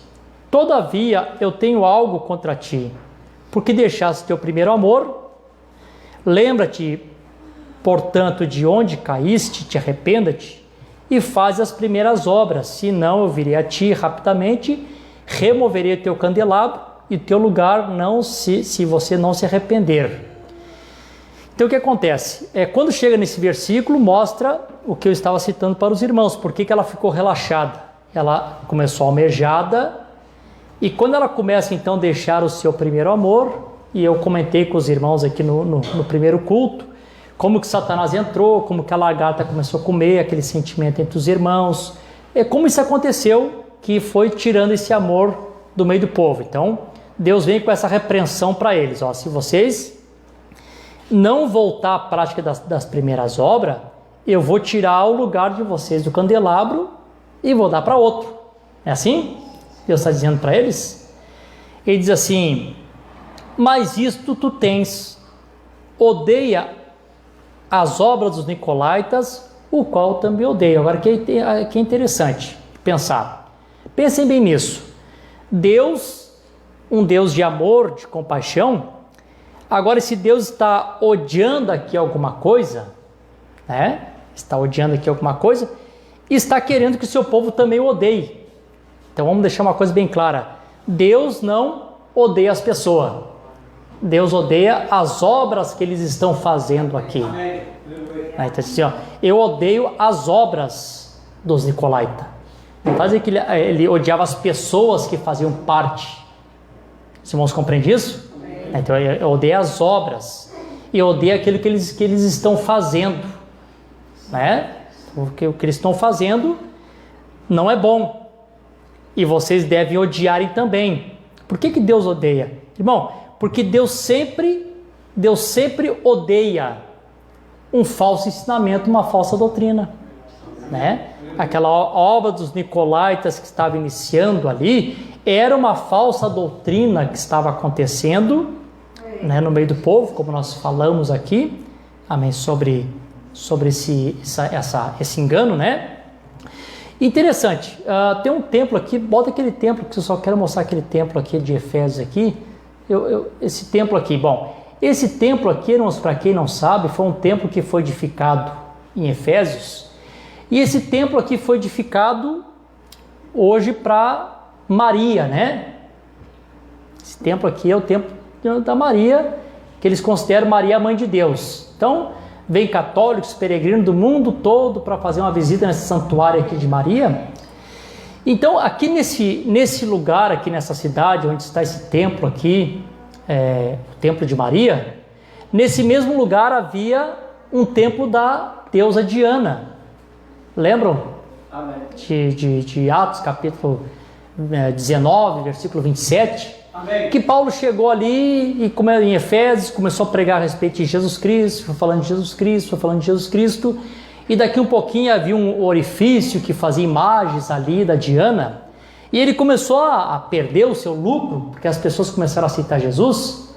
Todavia eu tenho algo contra ti, porque deixaste teu primeiro amor. Lembra-te, portanto, de onde caíste, te arrependa-te, e faz as primeiras obras, senão eu virei a ti rapidamente, removerei o teu candelabro, e o teu lugar não se você não se arrepender. Então o que acontece? Quando chega nesse versículo, mostra o que eu estava citando para os irmãos, por que ela ficou relaxada. Ela começou almejada, e quando ela começa então a deixar o seu primeiro amor, e eu comentei com os irmãos aqui no primeiro culto, como que Satanás entrou, como que a lagarta começou a comer, aquele sentimento entre os irmãos, como isso aconteceu, que foi tirando esse amor do meio do povo. Então, Deus vem com essa repreensão para eles: se vocês não voltar à prática das primeiras obras, eu vou tirar o lugar de vocês do candelabro e vou dar para outro. É assim? Deus está dizendo para eles. Ele diz assim: mas isto tu tens, odeia as obras dos nicolaítas, o qual também odeio. Agora que é interessante pensar. Pensem bem nisso. Deus, um Deus de amor, de compaixão. Agora, esse Deus está odiando aqui alguma coisa, né? Está odiando aqui alguma coisa e está querendo que o seu povo também o odeie. Então vamos deixar uma coisa bem clara: Deus não odeia as pessoas, Deus odeia as obras que eles estão fazendo aqui. Então assim, eu odeio as obras dos nicolaítas. Não faz dizer que ele odiava as pessoas que faziam parte. Os irmãos compreendem isso? Então eu odeio as obras e eu odeio aquilo que eles estão fazendo, né? Porque o que eles estão fazendo não é bom e vocês devem odiarem também. Por que Deus odeia? Irmão, porque Deus sempre odeia um falso ensinamento, uma falsa doutrina, né? Aquela obra dos nicolaítas que estava iniciando ali era uma falsa doutrina que estava acontecendo, né, no meio do povo, como nós falamos aqui, amém, sobre esse engano, né? Interessante, tem um templo aqui, bota aquele templo, que eu só quero mostrar aquele templo aqui de Efésios aqui, esse templo aqui, esse templo aqui, irmãos, para quem não sabe, foi um templo que foi edificado em Efésios, e esse templo aqui foi edificado hoje para Maria, né? Esse templo aqui é o templo da Maria, que eles consideram Maria a mãe de Deus. Então, vem católicos, peregrinos do mundo todo para fazer uma visita nesse santuário aqui de Maria. Então, aqui nesse lugar, aqui nessa cidade, onde está esse templo aqui, o templo de Maria, nesse mesmo lugar havia um templo da deusa Diana. Lembram? Amém. De Atos, capítulo 19, versículo 27. Amém. Que Paulo chegou ali e, como em Efésios, começou a pregar a respeito de Jesus Cristo, foi falando de Jesus Cristo, foi falando de Jesus Cristo, e daqui um pouquinho havia um orifício que fazia imagens ali da Diana, e ele começou a perder o seu lucro, porque as pessoas começaram a aceitar Jesus,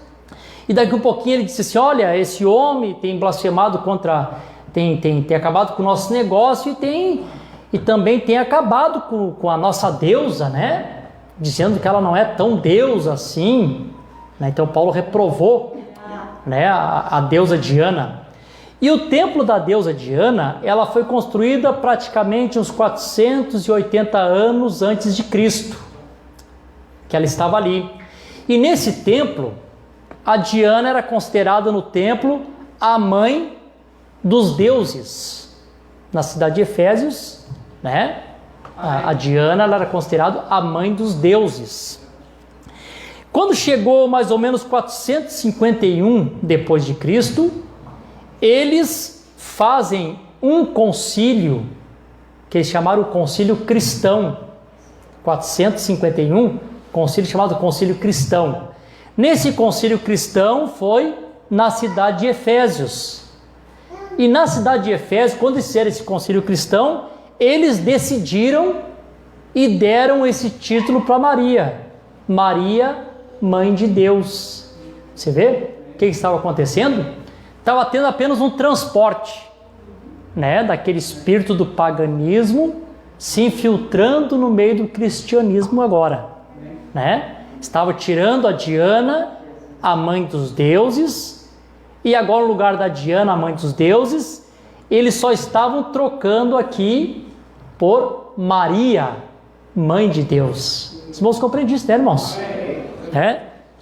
e daqui um pouquinho ele disse assim: olha, esse homem tem blasfemado contra, tem acabado com o nosso negócio e também tem acabado com a nossa deusa, né? Dizendo que ela não é tão deusa assim, né? Então Paulo reprovou, né, a deusa Diana. E o templo da deusa Diana, ela foi construída praticamente uns 480 anos antes de Cristo, que ela estava ali. E nesse templo, a Diana era considerada no templo a mãe dos deuses. Na cidade de Efésios, né? A Diana, ela era considerada a mãe dos deuses. Quando chegou mais ou menos 451 depois de Cristo, eles fazem um concílio, que eles chamaram o concílio cristão. 451, concílio chamado concílio cristão. Nesse concílio cristão foi na cidade de Efésios. E na cidade de Efésios, quando fizeram esse concílio cristão, eles decidiram e deram esse título para Maria. Maria, mãe de Deus. Você vê o que estava acontecendo? Estava tendo apenas um transporte, né, daquele espírito do paganismo se infiltrando no meio do cristianismo agora, né? Estava tirando a Diana, a mãe dos deuses, e agora no lugar da Diana, a mãe dos deuses, eles só estavam trocando aqui por Maria, mãe de Deus. Os irmãos compreendem isso, né, irmãos?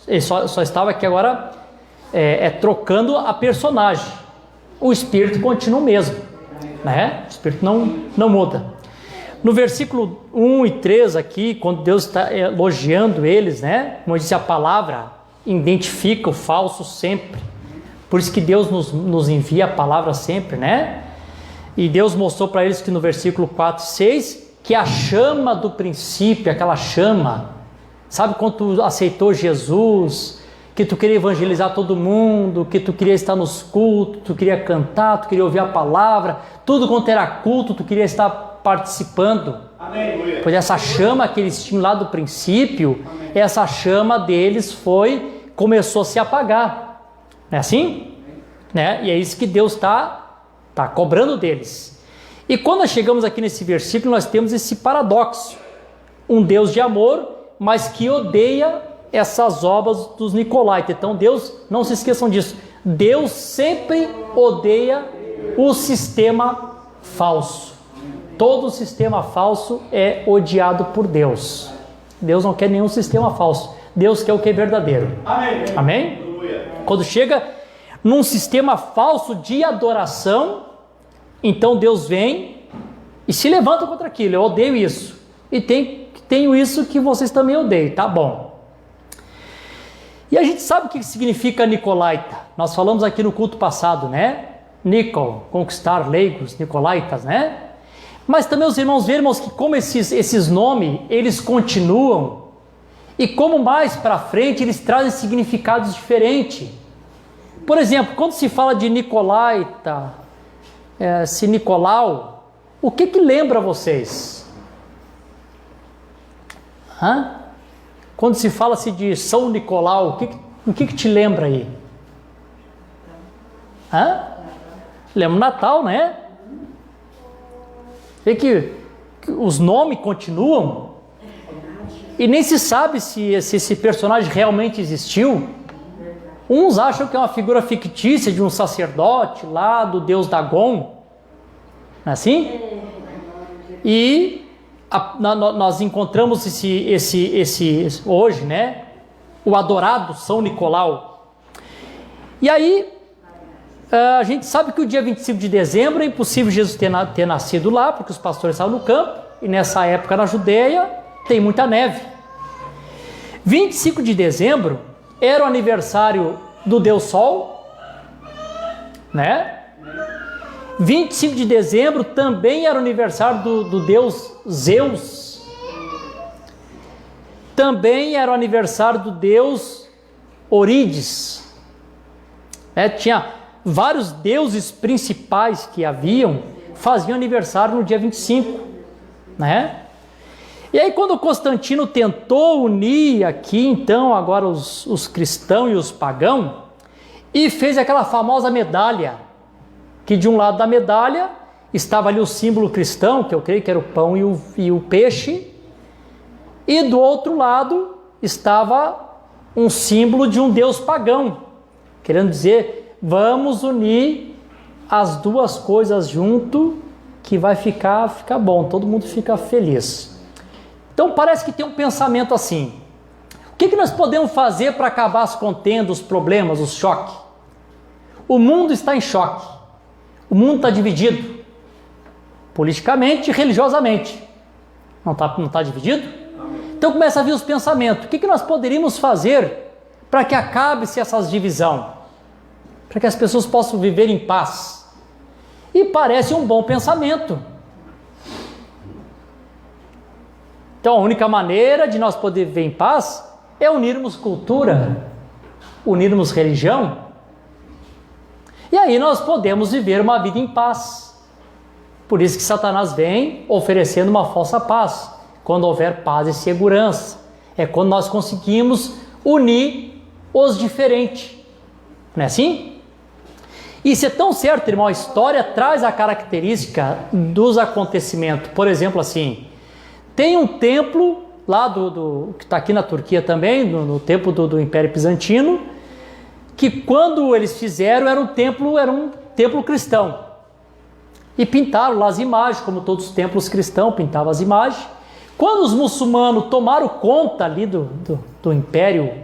Ele só estava aqui agora trocando a personagem. O espírito continua o mesmo, né? O espírito não muda. No versículo 1 e 3 aqui, quando Deus está elogiando eles, né? Como diz a palavra, identifica o falso sempre. Por isso que Deus nos envia a palavra sempre, né? E Deus mostrou para eles que no versículo 4 e 6, que a chama do princípio, aquela chama, sabe quando tu aceitou Jesus, que tu queria evangelizar todo mundo, que tu queria estar nos cultos, tu queria cantar, tu queria ouvir a palavra, tudo quanto era culto, tu queria estar participando. Amém. Pois essa chama que eles tinham lá do princípio, essa chama deles começou a se apagar. Não é assim? Né? E é isso que Deus está cobrando deles. E quando nós chegamos aqui nesse versículo, nós temos esse paradoxo. Um Deus de amor, mas que odeia essas obras dos nicolaítas. Então Deus, não se esqueçam disso, Deus sempre odeia o sistema falso. Todo sistema falso é odiado por Deus. Deus não quer nenhum sistema falso. Deus quer o que é verdadeiro. Amém. Amém? Quando chega num sistema falso de adoração, então Deus vem e se levanta contra aquilo. Eu odeio isso. E tenho isso que vocês também odeiam. Tá bom. E a gente sabe o que significa nicolaita. Nós falamos aqui no culto passado, né? Nicol, conquistar leigos, nicolaitas, né? Mas também os irmãos vemos que como esses nomes, eles continuam. E como mais para frente eles trazem significados diferentes. Por exemplo, quando se fala de nicolaita, se Nicolau, o que lembra vocês? Quando se fala-se de São Nicolau, o que te lembra aí? Lembra Natal, né? Vê que os nomes continuam e nem se sabe se esse personagem realmente existiu. Uns acham que é uma figura fictícia de um sacerdote lá do deus Dagon, não é assim? E nós encontramos esse hoje, né? O adorado São Nicolau. E aí a gente sabe que o dia 25 de dezembro é impossível Jesus ter nascido lá, porque os pastores estavam no campo, e nessa época na Judeia tem muita neve. 25 de dezembro era o aniversário do Deus Sol, né? 25 de dezembro também era o aniversário do deus Zeus. Também era o aniversário do deus Orídes. Tinha vários deuses principais que faziam aniversário no dia 25, né? E aí quando Constantino tentou unir aqui, então, agora os cristãos e os pagãos, e fez aquela famosa medalha, que de um lado da medalha estava ali o símbolo cristão, que eu creio que era o pão e o peixe, e do outro lado estava um símbolo de um deus pagão, querendo dizer, vamos unir as duas coisas junto, que vai ficar bom, todo mundo fica feliz. Então parece que tem um pensamento assim, o que nós podemos fazer para acabar as contendas, os problemas, os choques? O mundo está em choque, o mundo está dividido, politicamente e religiosamente, não está dividido? Então começa a vir os pensamentos, o que nós poderíamos fazer para que acabe-se essas divisões? Para que as pessoas possam viver em paz? E parece um bom pensamento. Então a única maneira de nós poder viver em paz é unirmos cultura, unirmos religião, e aí nós podemos viver uma vida em paz. Por isso que Satanás vem oferecendo uma falsa paz. Quando houver paz e segurança, é quando nós conseguimos unir os diferentes. Não é assim? Isso é tão certo, irmão, a história traz a característica dos acontecimentos. Por exemplo, assim, tem um templo lá que está aqui na Turquia também, no templo do Império Bizantino, que quando eles fizeram era um templo cristão. E pintaram lá as imagens, como todos os templos cristãos pintavam as imagens. Quando os muçulmanos tomaram conta ali do Império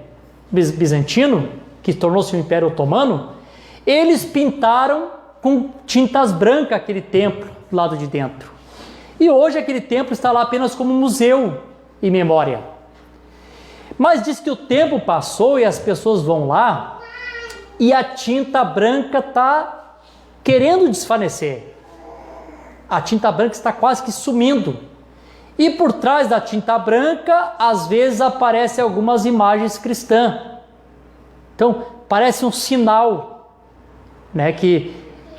Bizantino, que tornou-se o Império Otomano, eles pintaram com tintas brancas aquele templo do lado de dentro. E hoje aquele templo está lá apenas como museu e memória. Mas diz que o tempo passou e as pessoas vão lá e a tinta branca está querendo desvanecer. A tinta branca está quase que sumindo. E por trás da tinta branca, às vezes aparecem algumas imagens cristãs. Então, parece um sinal, né, que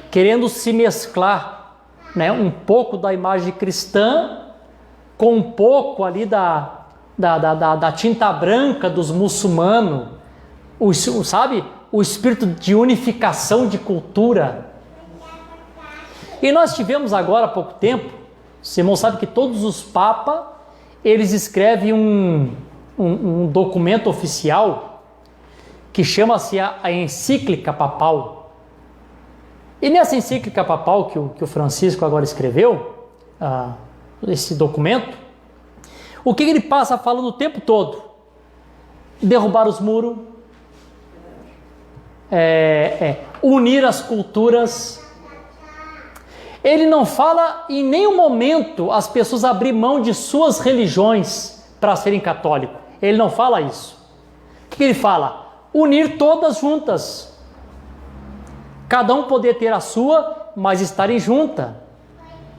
querendo se mesclar, né, um pouco da imagem cristã com um pouco ali da tinta branca dos muçulmanos, sabe? O espírito de unificação de cultura. E nós tivemos agora há pouco tempo, você não sabe que todos os papas, eles escrevem um documento oficial que chama-se a encíclica papal. E nessa encíclica papal que o Francisco agora escreveu, esse documento, o que ele passa falando o tempo todo? Derrubar os muros, unir as culturas. Ele não fala em nenhum momento as pessoas abrir mão de suas religiões para serem católicos. Ele não fala isso. O que ele fala? Unir todas juntas. Cada um poder ter a sua, mas estarem juntas.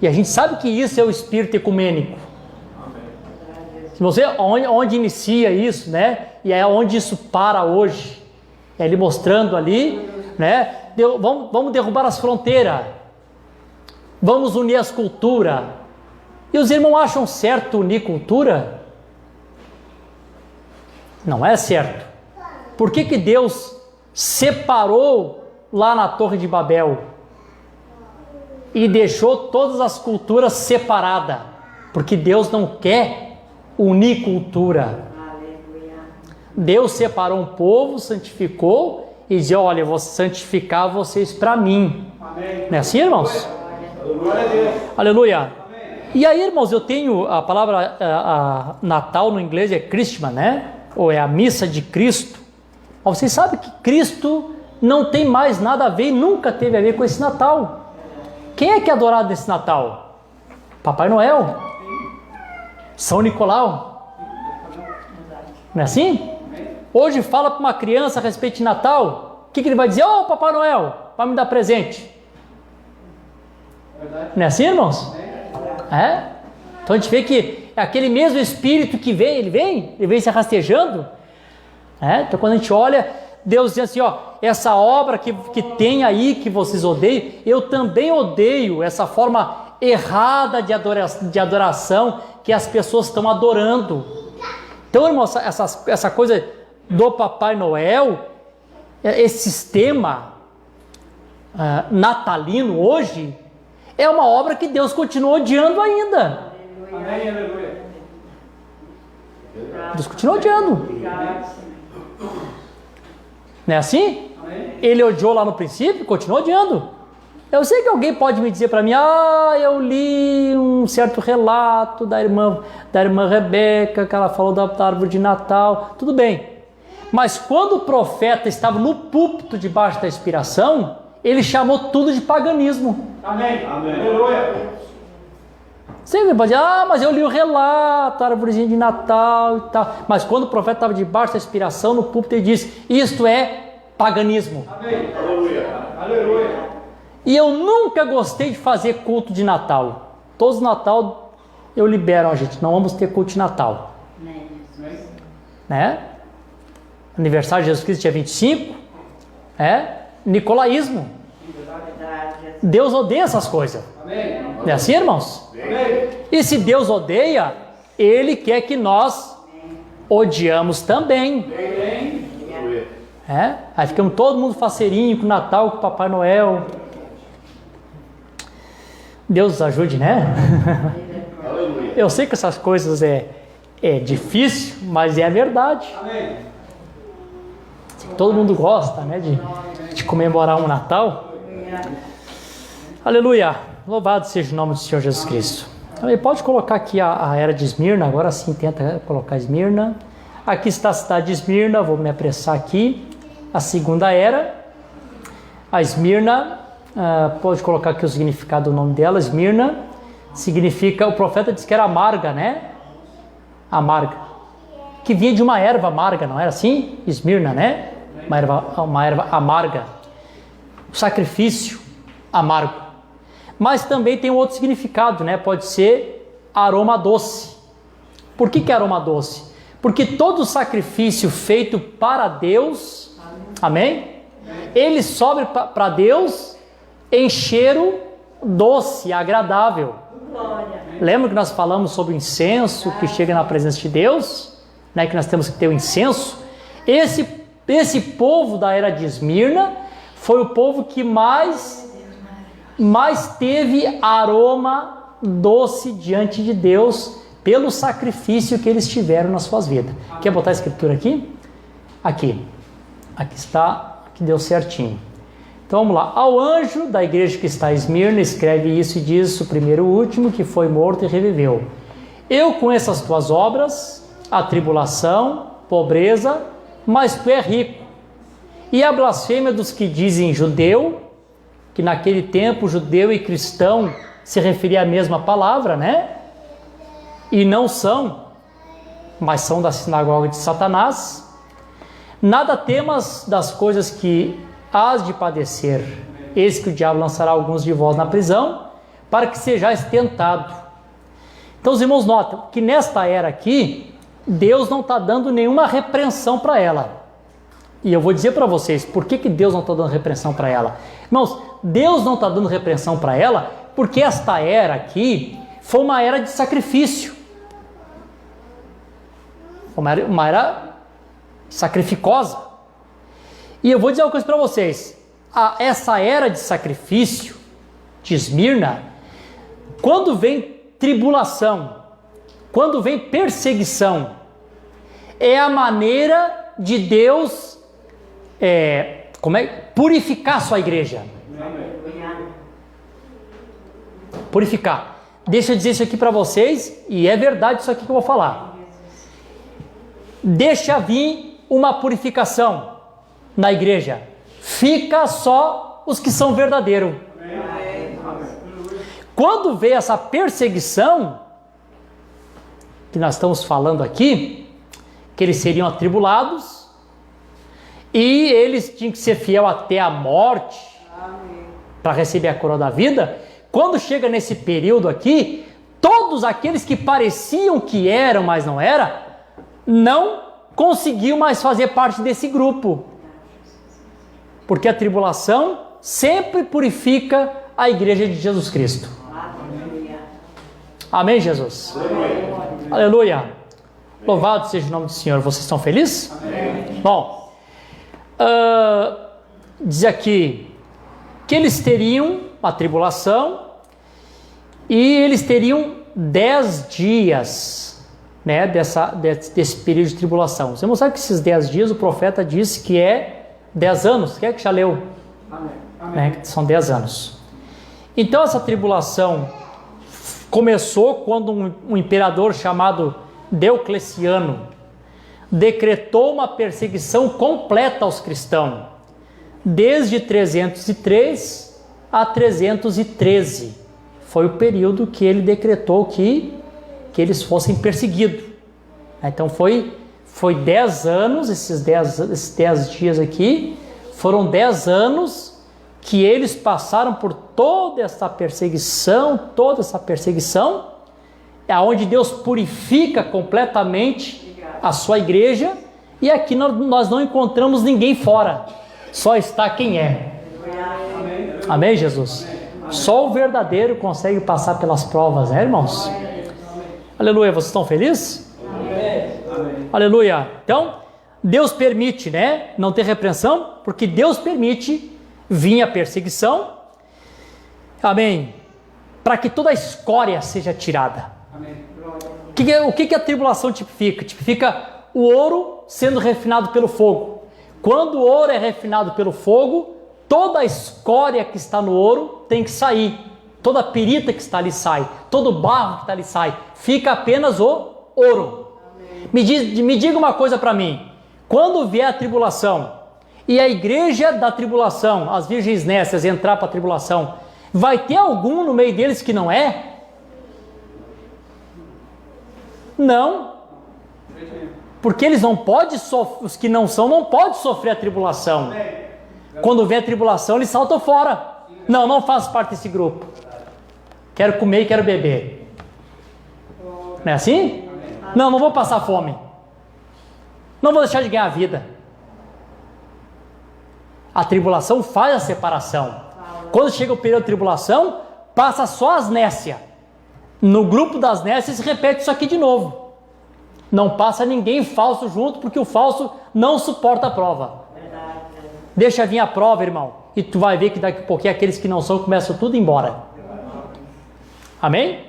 E a gente sabe que isso é o espírito ecumênico. Se você, onde inicia isso, né? E é onde isso para hoje. É ele mostrando ali, né? Vamos derrubar as fronteiras. Vamos unir as culturas. E os irmãos acham certo unir cultura? Não é certo. Por que Deus separou lá na Torre de Babel e deixou todas as culturas separadas? Porque Deus não quer unir cultura. Deus separou um povo, santificou e disse: olha, eu vou santificar vocês para mim. Não é assim, irmãos? Aleluia. E aí, irmãos, eu tenho a palavra Natal no inglês é Christmas, né? Ou é a missa de Cristo. Mas vocês sabem que Cristo não tem mais nada a ver, nunca teve a ver com esse Natal. Quem é que é adorado nesse Natal? Papai Noel? São Nicolau? Não é assim? Hoje fala para uma criança a respeito de Natal, o que ele vai dizer? Papai Noel, vai me dar presente. Não é assim, irmãos? É? Então a gente vê que é aquele mesmo Espírito que vem, ele vem se rastejando. Então quando a gente olha, Deus diz assim, essa obra que tem aí, que vocês odeiam, eu também odeio essa forma errada de adoração que as pessoas estão adorando. Então, irmão, essa coisa do Papai Noel, esse sistema natalino hoje, é uma obra que Deus continua odiando ainda. Amém, aleluia. Deus continua odiando. Não é assim? Amém. Ele odiou lá no princípio, continua odiando. Eu sei que alguém pode me dizer para mim, eu li um certo relato da irmã Rebeca, que ela falou da árvore de Natal, tudo bem. Mas quando o profeta estava no púlpito debaixo da inspiração, ele chamou tudo de paganismo. Amém, aleluia. Você pode dizer, mas eu li o relato, a árvorezinha de Natal e tal. Mas quando o profeta estava debaixo da inspiração, no púlpito ele disse, isto é paganismo. Amém, aleluia, aleluia. E eu nunca gostei de fazer culto de Natal. Todos os Natal eu libero a gente, não vamos ter culto de Natal. Né? Aniversário de Jesus Cristo, dia 25. Nicolaísmo. Deus odeia essas coisas. Amém. Não é assim, irmãos? Amém. E se Deus odeia, Ele quer que nós odiamos também. Aí ficamos todo mundo faceirinho com o Natal, com o Papai Noel. Deus nos ajude, né? Eu sei que essas coisas é difícil, mas é a verdade. Amém. Todo mundo gosta, né, de comemorar um Natal. Aleluia. Louvado seja o nome do Senhor Jesus Cristo. Pode colocar aqui a era de Esmirna, agora sim tenta colocar Esmirna. Aqui está a cidade de Esmirna, vou me apressar aqui. A segunda era. A Esmirna, pode colocar aqui o significado do nome dela. Esmirna significa, o profeta disse que era amarga, né? Amarga. Que vinha de uma erva amarga, não era assim? Esmirna, né? Uma erva amarga. O sacrifício amargo. Mas também tem um outro significado, né? Pode ser aroma doce. Por que aroma doce? Porque todo sacrifício feito para Deus, amém? Ele sobe para Deus em cheiro doce, agradável. Lembra que nós falamos sobre o incenso que chega na presença de Deus? Né? Que nós temos que ter o incenso. Esse povo da era de Esmirna foi o povo que mais teve aroma doce diante de Deus pelo sacrifício que eles tiveram nas suas vidas. Quer botar a escritura aqui? Aqui está, que deu certinho. Então vamos lá. Ao anjo da igreja que está em Esmirna, escreve isso e diz: o primeiro e o último que foi morto e reviveu. Eu conheço as tuas obras, a tribulação, pobreza, mas tu é rico. E a blasfêmia dos que dizem judeu, que naquele tempo judeu e cristão se referia à mesma palavra, né? E não são, mas são da sinagoga de Satanás. Nada temas das coisas que hás de padecer. Eis que o diabo lançará alguns de vós na prisão, para que sejais tentado. Então os irmãos notam que nesta era aqui, Deus não está dando nenhuma repreensão para ela. E eu vou dizer para vocês, por que Deus não está dando repreensão para ela? Irmãos, Deus não está dando repreensão para ela, porque esta era aqui foi uma era de sacrifício. Uma era sacrificosa. E eu vou dizer uma coisa para vocês. Essa era de sacrifício de Esmirna, quando vem tribulação, quando vem perseguição, é a maneira de Deus purificar a sua igreja. Purificar. Deixa eu dizer isso aqui para vocês, e é verdade isso aqui que eu vou falar. Deixa vir uma purificação na igreja. Fica só os que são verdadeiros. Quando vê essa perseguição que nós estamos falando aqui, que eles seriam atribulados e eles tinham que ser fiel até a morte para receber a coroa da vida. quando chega nesse período aqui, todos aqueles que pareciam que eram, mas não era, não conseguiam mais fazer parte desse grupo. Porque a tribulação sempre purifica a igreja de Jesus Cristo. Amém, Jesus? Aleluia. Louvado seja o nome do Senhor. Vocês estão felizes? Amém. Bom, diz aqui que eles teriam a tribulação e eles teriam 10 dias, né, desse período de tribulação. Você não sabe que esses 10 dias o profeta disse que é 10 anos. Quem é que já leu? Amém. Né, são 10 anos. Então essa tribulação começou quando um imperador chamado Diocleciano decretou uma perseguição completa aos cristãos, desde 303 a 313. Foi o período que ele decretou que eles fossem perseguidos. Então foi 10 anos, esses 10 dias aqui, foram 10 anos que eles passaram por toda essa perseguição, aonde Deus purifica completamente a sua igreja, e aqui nós não encontramos ninguém fora, só está quem é. Amém, Jesus? Só o verdadeiro consegue passar pelas provas, né, irmãos? Aleluia, vocês estão felizes? Amém. Aleluia. Então, Deus permite, né, não ter repreensão, porque Deus permite vir a perseguição, amém, para que toda a escória seja tirada. Amém. O que a tribulação tipifica? Tipifica o ouro sendo refinado pelo fogo. Quando o ouro é refinado pelo fogo, toda a escória que está no ouro tem que sair. Toda a pirita que está ali sai. Todo o barro que está ali sai. Fica apenas o ouro. Me diga uma coisa para mim. Quando vier a tribulação e a igreja da tribulação, as virgens nécias, entrar para a tribulação, vai ter algum no meio deles que não é? Não. Porque eles não podem os que não são, não podem sofrer a tribulação. Quando vem a tribulação, eles saltam fora. Não faço parte desse grupo. Quero comer e quero beber. Não é assim? Não vou passar fome. Não vou deixar de ganhar a vida. A tribulação faz a separação. Quando chega o período de tribulação, passa só as nécias. No grupo das nécias se repete isso aqui de novo. Não passa ninguém falso junto, porque o falso não suporta a prova. Deixa vir a prova, irmão, e tu vai ver que daqui a pouquinho aqueles que não são começam tudo a ir embora. Amém?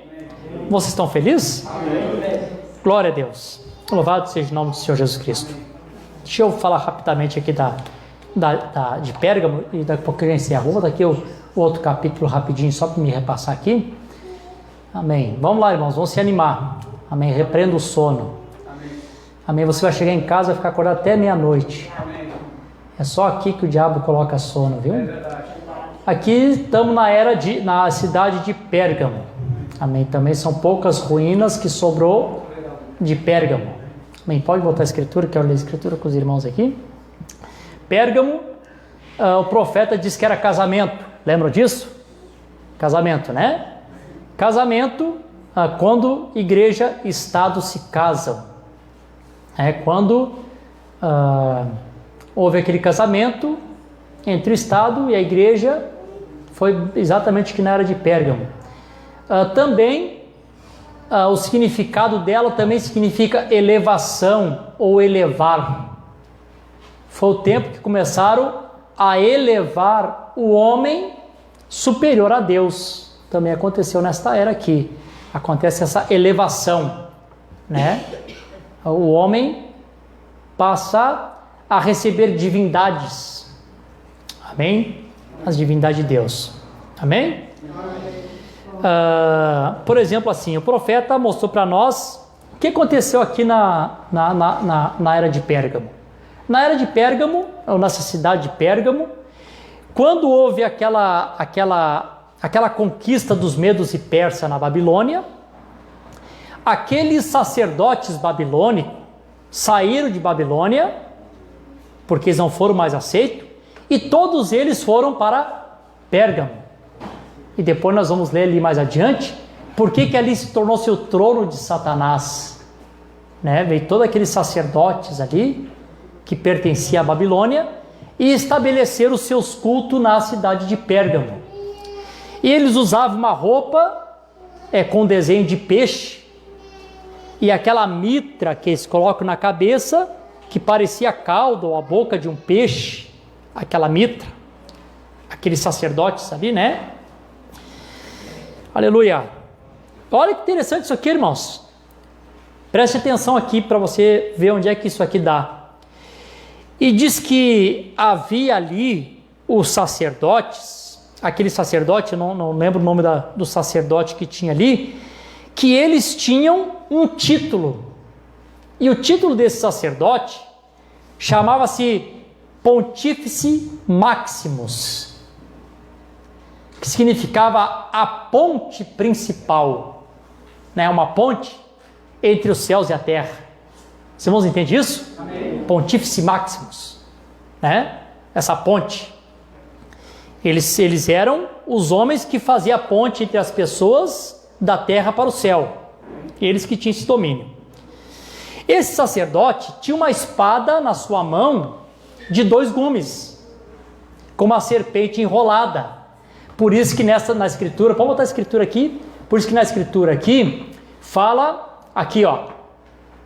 Vocês estão felizes? Amém. Glória a Deus. Louvado seja o nome do Senhor Jesus Cristo. Deixa eu falar rapidamente aqui de Pérgamo, e daqui a pouco eu encerro. Vou botar aqui o outro capítulo rapidinho, só para me repassar aqui. Amém. Vamos lá, irmãos, vamos se animar. Amém. Repreenda o sono. Amém. Você vai chegar em casa e ficar acordado até meia-noite. É só aqui que o diabo coloca sono, viu? Aqui estamos na cidade de Pérgamo. Amém. Também são poucas ruínas que sobrou de Pérgamo. Amém. Pode botar a escritura, quero ler a escritura com os irmãos aqui. Pérgamo, o profeta disse que era casamento. Lembram disso? Casamento, né? Casamento, quando igreja e Estado se casam. Quando houve aquele casamento entre o Estado e a igreja, foi exatamente que na era de Pérgamo. Também, o significado dela também significa elevação ou elevar. Foi o tempo que começaram a elevar o homem superior a Deus. Também aconteceu nesta era aqui. Acontece essa elevação, né? O homem passa a receber divindades. Amém? As divindades de Deus. Amém? Por exemplo, assim, o profeta mostrou para nós o que aconteceu aqui na era de Pérgamo. Na era de Pérgamo, ou nessa cidade de Pérgamo, quando houve aquela conquista dos medos e persas na Babilônia, aqueles sacerdotes babilônicos saíram de Babilônia, porque eles não foram mais aceitos, e todos eles foram para Pérgamo. e depois nós vamos ler ali mais adiante, por que ali se tornou-se o trono de Satanás, né? Veio todos aqueles sacerdotes ali, que pertenciam à Babilônia, e estabeleceram os seus cultos na cidade de Pérgamo. E eles usavam uma roupa com desenho de peixe, e aquela mitra que eles colocam na cabeça, que parecia a cauda ou a boca de um peixe, aquela mitra, aqueles sacerdotes ali, né? Aleluia! Olha que interessante isso aqui, irmãos. Preste atenção aqui para você ver onde é que isso aqui dá. E diz que havia ali os sacerdotes, aquele sacerdote, não lembro o nome do sacerdote que tinha ali, que eles tinham um título. E o título desse sacerdote chamava-se Pontífice Maximus, que significava a ponte principal, né? Uma ponte entre os céus e a terra. Os irmãos entendem isso? Amém. Pontífice Maximus, né? Essa ponte. Eles eram os homens que faziam a ponte entre as pessoas da terra para o céu. Eles que tinham esse domínio. Esse sacerdote tinha uma espada na sua mão de 2 gumes, com uma serpente enrolada. Por isso que na escritura, vamos botar a escritura aqui, por isso que na escritura aqui, fala aqui, ó.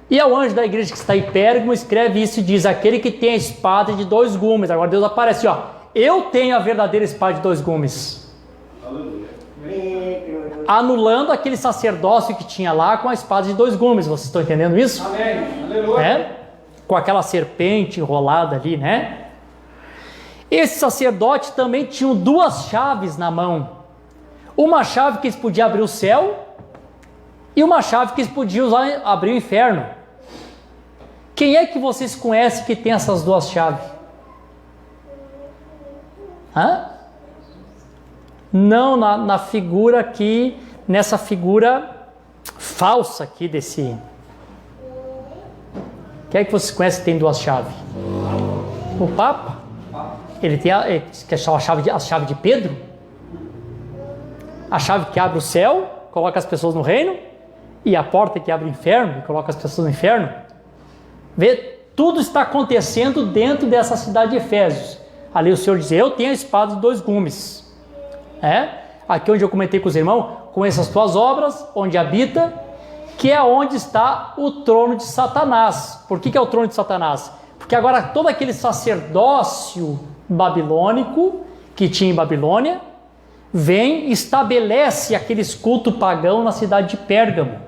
E ao anjo da igreja que está em Pérgamo, escreve isso e diz, aquele que tem a espada de 2 gumes. Agora Deus aparece, ó, eu tenho a verdadeira espada de 2 gumes. Aleluia. Anulando aquele sacerdócio que tinha lá com a espada de 2 gumes. Vocês estão entendendo isso? Amém. Aleluia. Com aquela serpente enrolada ali, né? Esse sacerdote também tinha 2 chaves na mão. Uma chave que eles podiam abrir o céu e uma chave que eles podiam usar abrir o inferno. Quem é que vocês conhecem que tem essas 2 chaves? Não, na figura aqui, nessa figura falsa aqui desse. Quem é que vocês conhecem que tem 2 chaves? O Papa. Ele tem a chave de Pedro. A chave que abre o céu, coloca as pessoas no reino. E a porta que abre o inferno, e coloca as pessoas no inferno. Vê, tudo está acontecendo dentro dessa cidade de Efésios. Ali o Senhor diz, eu tenho a espada de 2 gumes. Aqui onde eu comentei com os irmãos, com essas tuas obras, onde habita, que é onde está o trono de Satanás. Por que é o trono de Satanás? Porque agora todo aquele sacerdócio babilônico que tinha em Babilônia, vem e estabelece aqueles cultos pagãos na cidade de Pérgamo.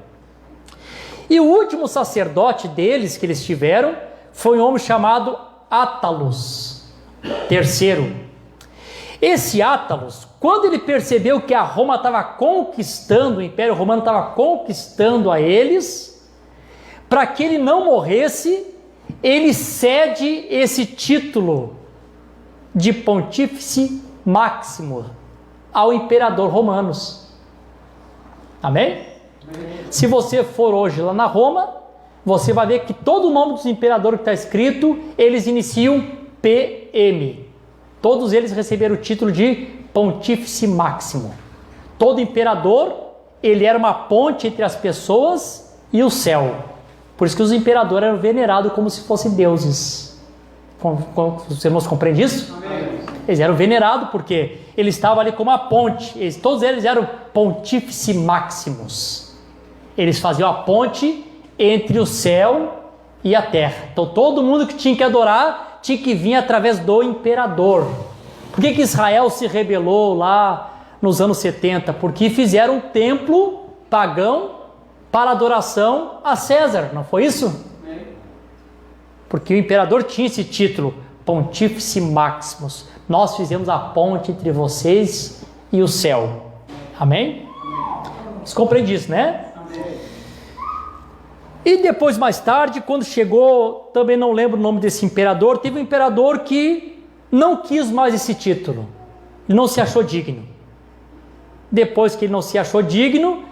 E o último sacerdote deles que eles tiveram foi um homem chamado Átalos III. Esse Átalos, quando ele percebeu que a Roma estava conquistando, o Império Romano estava conquistando a eles, para que ele não morresse, ele cede esse título de Pontífice Máximo ao imperador romanos. Amém? Se você for hoje lá na Roma, você vai ver que todo o nome dos imperadores que está escrito, eles iniciam PM. Todos eles receberam o título de Pontífice Máximo. Todo imperador, ele era uma ponte entre as pessoas e o céu. Por isso que os imperadores eram venerados como se fossem deuses. Os irmãos compreendem isso? Amém. Eles eram venerados porque eles estavam ali como a ponte. Todos eles eram Pontífice Máximos. Eles faziam a ponte entre o céu e a terra. Então todo mundo que tinha que adorar tinha que vir através do imperador. Por que Israel se rebelou lá nos anos 70? Porque fizeram um templo pagão para adoração a César, não foi isso? Porque o imperador tinha esse título, Pontífice Maximus. Nós fizemos a ponte entre vocês e o céu. Amém? Você compreende isso, né? E depois, mais tarde, quando chegou, também não lembro o nome desse imperador, teve um imperador que não quis mais esse título. Ele não se achou digno. Depois que ele não se achou digno,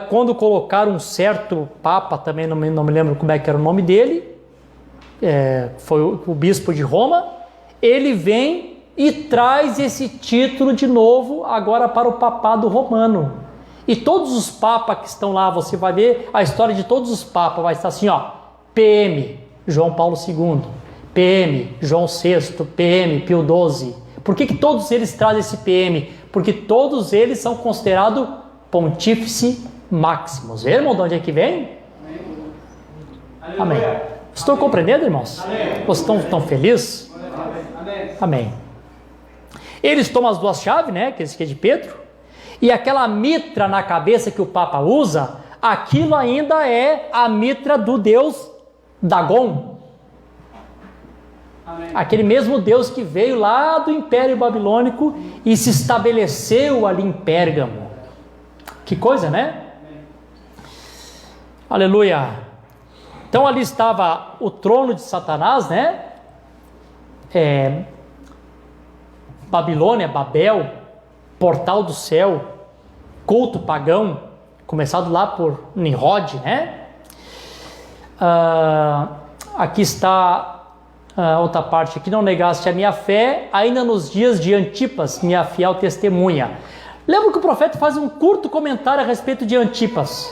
quando colocaram um certo papa, também não me lembro como é que era o nome dele, foi o bispo de Roma, ele vem e traz esse título de novo agora para o papado romano. E todos os papas que estão lá, você vai ver a história de todos os papas, vai estar assim, ó, PM, João Paulo II, PM, João VI, PM, Pio XII. Por que todos eles trazem esse PM? Porque todos eles são considerados pontífice máximos. Vê, irmão, de onde é que vem? Amém. Estou compreendendo, irmãos? Amém. Vocês estão felizes? Amém. Amém. Eles tomam as duas chaves, né? Que esse aqui é de Pedro. E aquela mitra na cabeça que o Papa usa, aquilo ainda é a mitra do deus Dagon. Amém. Aquele mesmo Deus que veio lá do Império Babilônico e se estabeleceu ali em Pérgamo. Que coisa, né? Amém. Aleluia. Então ali estava o trono de Satanás, né? Babilônia, Babel, portal do céu, culto pagão, começado lá por Nimrod, né? Aqui está outra parte, que não negaste a minha fé, ainda nos dias de Antipas, minha fiel testemunha. Lembra que o profeta faz um curto comentário a respeito de Antipas.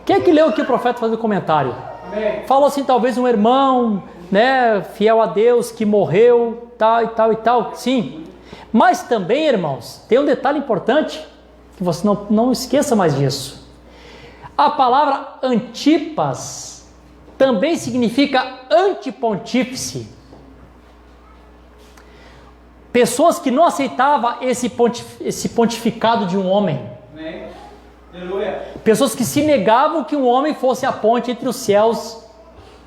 Quem é que leu aqui o profeta fazendo comentário? Amém. Falou assim, talvez um irmão, né, fiel a Deus, que morreu, tal e tal e tal, sim. Mas também, irmãos, tem um detalhe importante, que você não esqueça mais disso. A palavra Antipas também significa antipontífice. Pessoas que não aceitavam esse pontificado de um homem. Amém. Aleluia. Pessoas que se negavam que um homem fosse a ponte entre os céus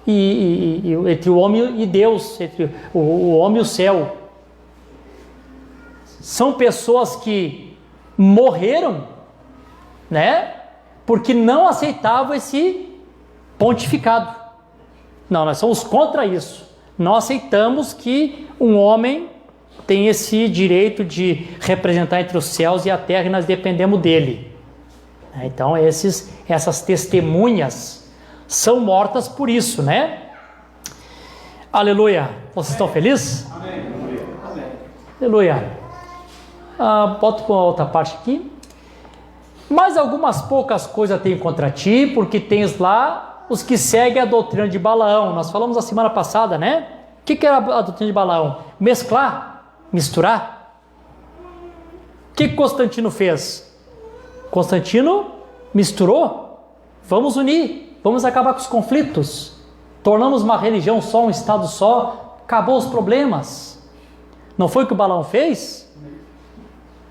e entre o homem e Deus, entre o homem e o céu. São pessoas que morreram, né? Porque não aceitavam esse pontificado. Não, nós somos contra isso. Não aceitamos que um homem tem esse direito de representar entre os céus e a terra e nós dependemos dele. Então essas testemunhas são mortas por isso, né? Aleluia. Vocês estão felizes? Amém. Amém. Aleluia. Boto com a outra parte aqui. Mas algumas poucas coisas tenho contra ti, porque tens lá os que seguem a doutrina de Balaão. Nós falamos a semana passada, né? O que era a doutrina de Balaão? Mesclar, misturar. O que Constantino fez? Constantino misturou. Vamos unir, vamos acabar com os conflitos. Tornamos uma religião só, um estado só, acabou os problemas. Não foi o que o Balaão fez?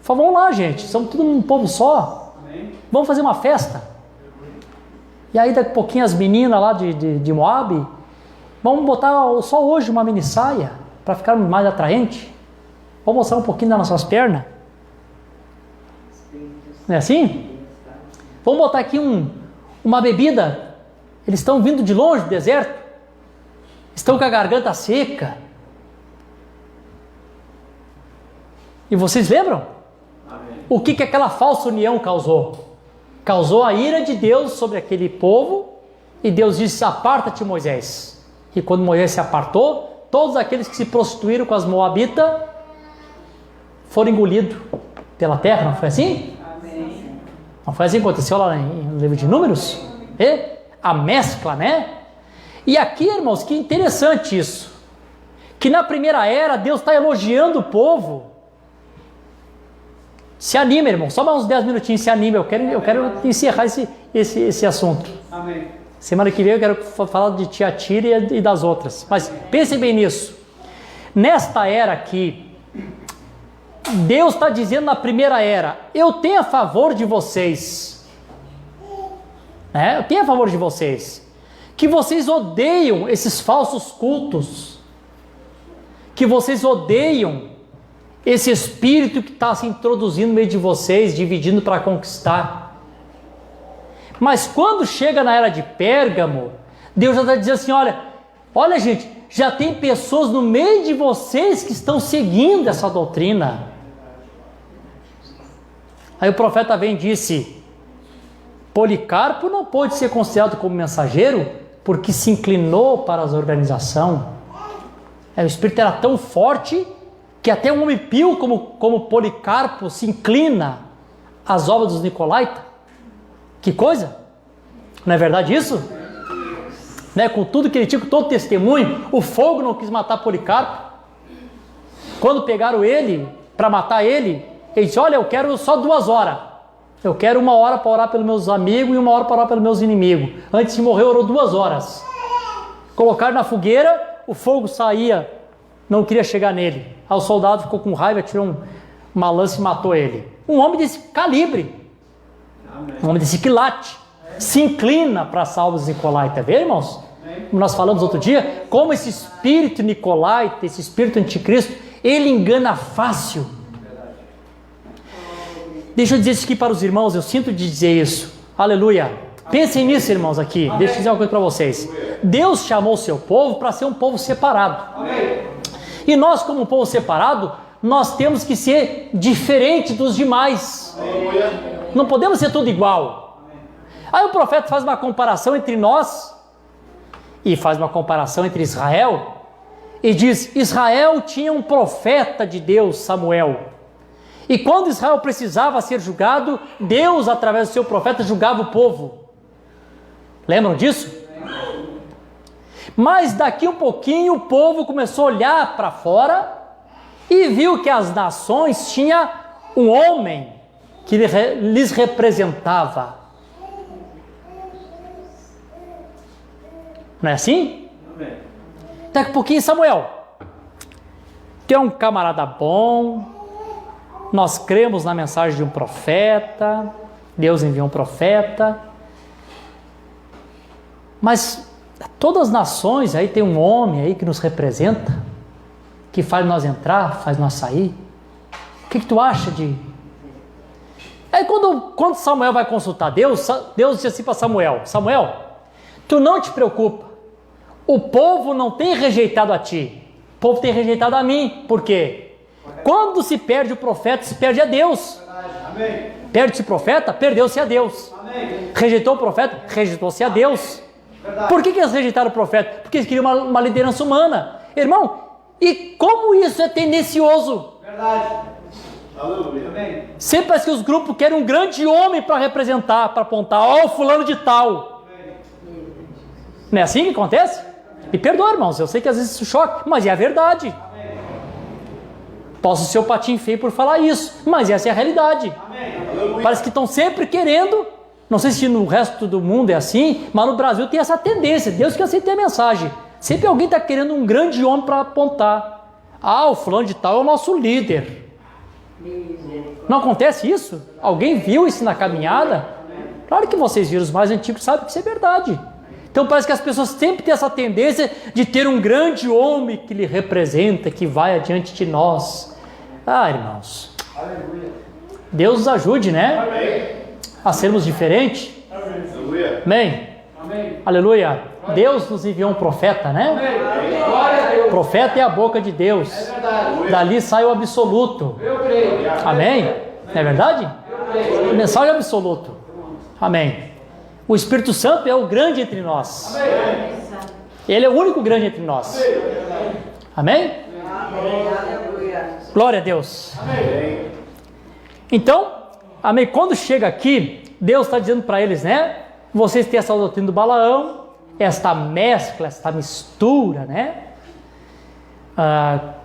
Falou, vamos lá, gente, somos tudo um povo só. Vamos fazer uma festa. E aí daqui a pouquinho as meninas lá de Moab, vamos botar só hoje uma mini saia, para ficar mais atraente. Vamos mostrar um pouquinho das nossas pernas. Não é assim? Vamos botar aqui uma bebida. Eles estão vindo de longe do deserto. Estão com a garganta seca. E vocês lembram? Amém. O que aquela falsa união causou? Causou a ira de Deus sobre aquele povo. E Deus disse, aparta-te, Moisés. E quando Moisés se apartou, todos aqueles que se prostituíram com as moabitas foram engolidos pela terra. Não foi assim? Amém. Não foi assim que aconteceu lá no livro de Números? A mescla, né? E aqui, irmãos, que interessante isso. Que na primeira era, Deus está elogiando o povo. Se anima, irmão. Só mais uns 10 minutinhos, se anima. Eu quero encerrar esse assunto. Amém. Semana que vem eu quero falar de Tiatira e das outras. Mas pensem bem nisso. Nesta era aqui, Deus está dizendo na primeira era, eu tenho a favor de vocês. Eu tenho a favor de vocês. Que vocês odeiam esses falsos cultos. Que vocês odeiam esse espírito que está se introduzindo no meio de vocês, dividindo para conquistar. Mas quando chega na era de Pérgamo, Deus já está dizendo assim, olha gente, já tem pessoas no meio de vocês que estão seguindo essa doutrina. Aí o profeta vem e disse, Policarpo não pode ser considerado como mensageiro, porque se inclinou para a organização. O espírito era tão forte que até um homem pio como Policarpo se inclina às obras dos Nicolaita? Que coisa! Não é verdade isso? Né? Com tudo que ele tinha, com todo testemunho, o fogo não quis matar Policarpo. Quando pegaram ele, para matar ele disse, olha, eu quero só 2 horas. Eu quero 1 hora para orar pelos meus amigos e 1 hora para orar pelos meus inimigos. Antes de morrer, orou 2 horas. Colocaram na fogueira, o fogo saía, não queria chegar nele. Aí o soldado ficou com raiva, tirou uma lança e matou ele. Um homem desse calibre, um homem desse quilate, se inclina para salvar os Nicolaita. Vê, irmãos? Como nós falamos outro dia, como esse espírito Nicolaita, esse espírito anticristo, ele engana fácil. Deixa eu dizer isso aqui para os irmãos, eu sinto de dizer isso. Aleluia. Pensem nisso, irmãos, aqui. Deixa eu dizer uma coisa para vocês. Deus chamou o seu povo para ser um povo separado. E nós, como um povo separado, nós temos que ser diferente dos demais. Não podemos ser tudo igual. Aí o profeta faz uma comparação entre nós e faz uma comparação entre Israel e diz, Israel tinha um profeta de Deus, Samuel. E quando Israel precisava ser julgado, Deus, através do seu profeta, julgava o povo. Lembram disso? Mas daqui um pouquinho o povo começou a olhar para fora e viu que as nações tinham um homem que lhes representava. Não é assim? Daqui a pouquinho, Samuel, tem um camarada bom, nós cremos na mensagem de um profeta, Deus enviou um profeta, mas todas as nações aí tem um homem aí que nos representa, que faz nós entrar, faz nós sair. O que tu acha de... Aí quando Samuel vai consultar Deus, Deus diz assim para Samuel, Samuel, tu não te preocupa, o povo não tem rejeitado a ti, o povo tem rejeitado a mim. Por quê? Quando se perde o profeta, se perde a Deus. Perde-se o profeta, perdeu-se a Deus. Rejeitou o profeta, rejeitou-se a Deus. Por que eles rejeitaram o profeta? Porque eles queriam uma liderança humana. Irmão, e como isso é tendencioso? Sempre parece que os grupos querem um grande homem para representar, para apontar, ó, o fulano de tal. Não é assim que acontece? Me perdoa, irmãos, eu sei que às vezes isso choca, mas é a verdade. Posso ser o patinho feio por falar isso, mas essa é a realidade. Parece que estão sempre querendo, não sei se no resto do mundo é assim, mas no Brasil tem essa tendência, Deus que aceita a mensagem. Sempre alguém está querendo um grande homem para apontar. Ah, o fulano de tal é o nosso líder. Não acontece isso? Alguém viu isso na caminhada? Claro que vocês viram, os mais antigos sabem que isso é verdade. Então parece que as pessoas sempre têm essa tendência de ter um grande homem que lhe representa, que vai adiante de nós. Ah, irmãos, Deus nos ajude, né? A sermos diferentes. Amém? Aleluia. Deus nos enviou um profeta, né? O profeta é a boca de Deus. Dali sai o absoluto. Amém? Não é verdade? A mensagem é absoluto. Amém. O Espírito Santo é o grande entre nós. Ele é o único grande entre nós. Amém? Glória a Deus. Então, amém. Quando chega aqui, Deus está dizendo para eles, né? Vocês têm essa doutrina do Balaão, esta mescla, esta mistura, né?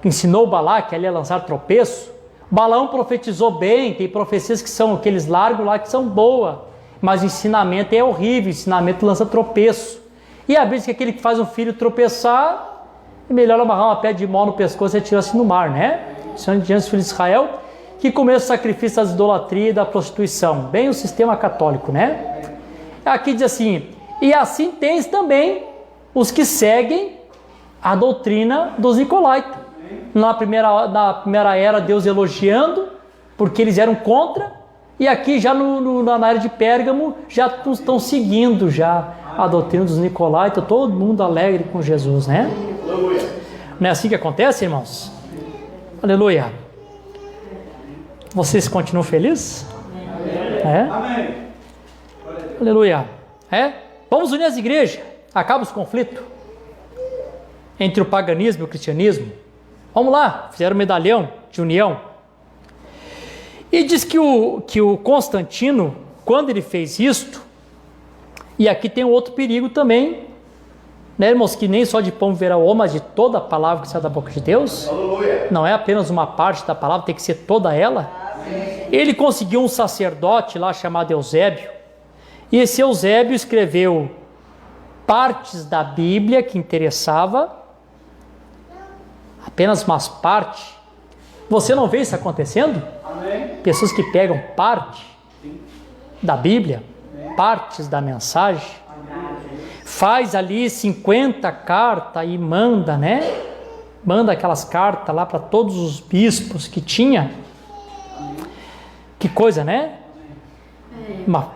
Ensinou Balaque ali a lançar tropeço. Balaão profetizou bem, tem profecias que são aqueles largos lá que são boas, mas o ensinamento é horrível, o ensinamento lança tropeço. E a Bíblia diz que aquele que faz um filho tropeçar, é melhor amarrar uma pedra de mel no pescoço e atirar-se no mar, né? São diante dos filhos de Israel, que começa o sacrifício das idolatrias e da prostituição, bem o sistema católico, né? Aqui diz assim, e assim tens também os que seguem a doutrina dos Nicolaita. Na primeira era, Deus elogiando, porque eles eram contra, e aqui já na área de Pérgamo, já estão seguindo já a doutrina dos Nicolaita, todo mundo alegre com Jesus, né? Não é assim que acontece, irmãos? Aleluia. Vocês continuam felizes? É? Amém. Aleluia. É? Vamos unir as igrejas. Acaba os conflitos entre o paganismo e o cristianismo. Vamos lá, fizeram um medalhão de união. E diz que o Constantino, quando ele fez isto, e aqui tem um outro perigo também, né, irmãos, que nem só de pão viverá o homem, mas de toda a palavra que sai da boca de Deus. Aleluia. Não é apenas uma parte da palavra, tem que ser toda ela. Ele conseguiu um sacerdote lá chamado Eusébio, e esse Eusébio escreveu partes da Bíblia que interessava, apenas umas partes. Você não vê isso acontecendo? Amém. Pessoas que pegam parte da Bíblia, partes da mensagem, faz ali 50 cartas e manda, né? Manda aquelas cartas lá para todos os bispos que tinha. Que coisa, né?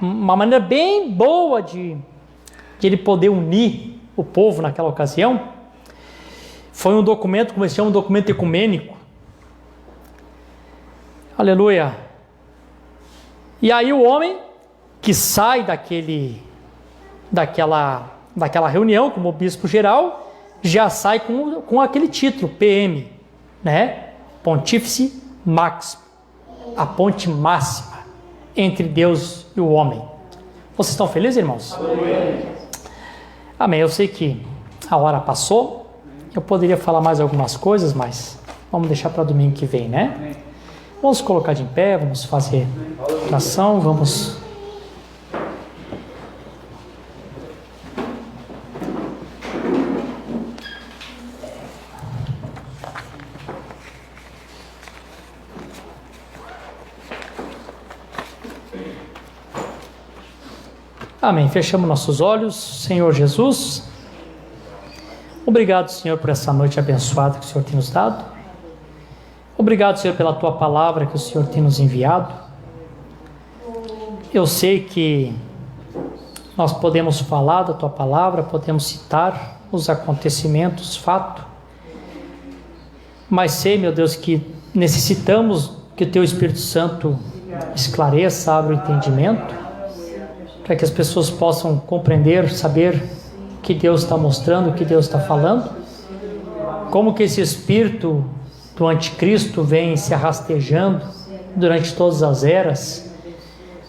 Uma maneira bem boa de ele poder unir o povo naquela ocasião. Foi um documento, como se chama, um documento ecumênico. Aleluia. E aí o homem que sai daquela reunião como bispo geral, já sai com aquele título, PM, né? Pontífice Máximo, a ponte máxima entre Deus e o homem. Vocês estão felizes, irmãos? Amém. Eu sei que a hora passou, eu poderia falar mais algumas coisas, mas vamos deixar para domingo que vem, né? Vamos colocar de pé, vamos fazer oração, vamos... Amém. Fechamos nossos olhos. Senhor Jesus, obrigado, Senhor, por essa noite abençoada que o Senhor tem nos dado. Obrigado, Senhor, pela Tua palavra que o Senhor tem nos enviado. Eu sei que nós podemos falar da Tua palavra, podemos citar os acontecimentos, fato, mas sei, meu Deus, que necessitamos que o Teu Espírito Santo esclareça, abra o entendimento, para que as pessoas possam compreender, saber o que Deus está mostrando, o que Deus está falando, como que esse espírito do anticristo vem se arrastejando durante todas as eras.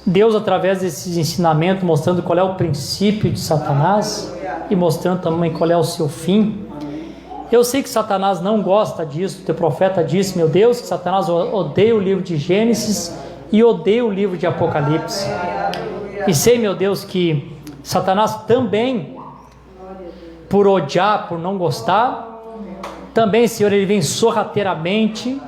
Deus, através desses ensinamentos, mostrando qual é o princípio de Satanás e mostrando também qual é o seu fim. Eu sei que Satanás não gosta disso. O teu profeta disse, meu Deus, que Satanás odeia o livro de Gênesis e odeia o livro de Apocalipse. E sei, meu Deus, que Satanás também, por odiar, por não gostar, também, Senhor, ele vem sorrateiramente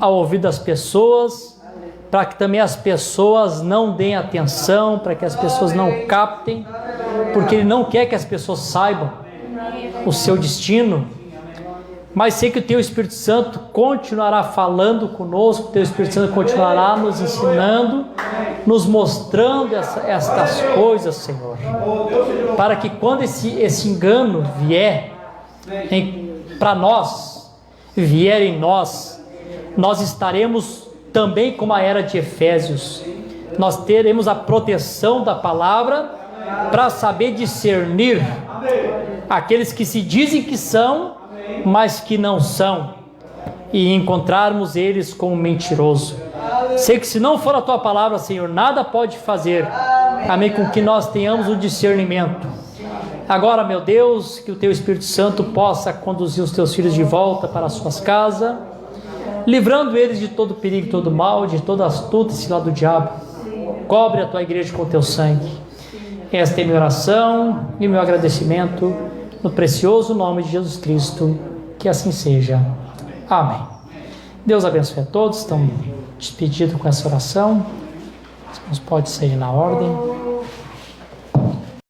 ao ouvido das pessoas, para que também as pessoas não deem atenção, para que as pessoas não captem, porque ele não quer que as pessoas saibam o seu destino. Mas sei que o Teu Espírito Santo continuará falando conosco, o Teu Espírito Santo continuará nos ensinando, nos mostrando estas coisas, Senhor, para que quando esse engano vier para nós, vier em nós, nós estaremos também como a era de Efésios, nós teremos a proteção da palavra para saber discernir aqueles que se dizem que são, mas que não são, e encontrarmos eles como mentiroso. Sei que se não for a Tua palavra, Senhor, nada pode fazer, amém, com que nós tenhamos o discernimento. Agora, meu Deus, que o Teu Espírito Santo possa conduzir os Teus filhos de volta para as suas casas, livrando eles de todo perigo, todo mal, de toda astúcia lá do diabo. Cobre a Tua igreja com o Teu sangue. Esta é minha oração e meu agradecimento, no precioso nome de Jesus Cristo, que assim seja. Amém. Deus abençoe a todos. Estão despedidos com essa oração. Os irmãos podem sair na ordem.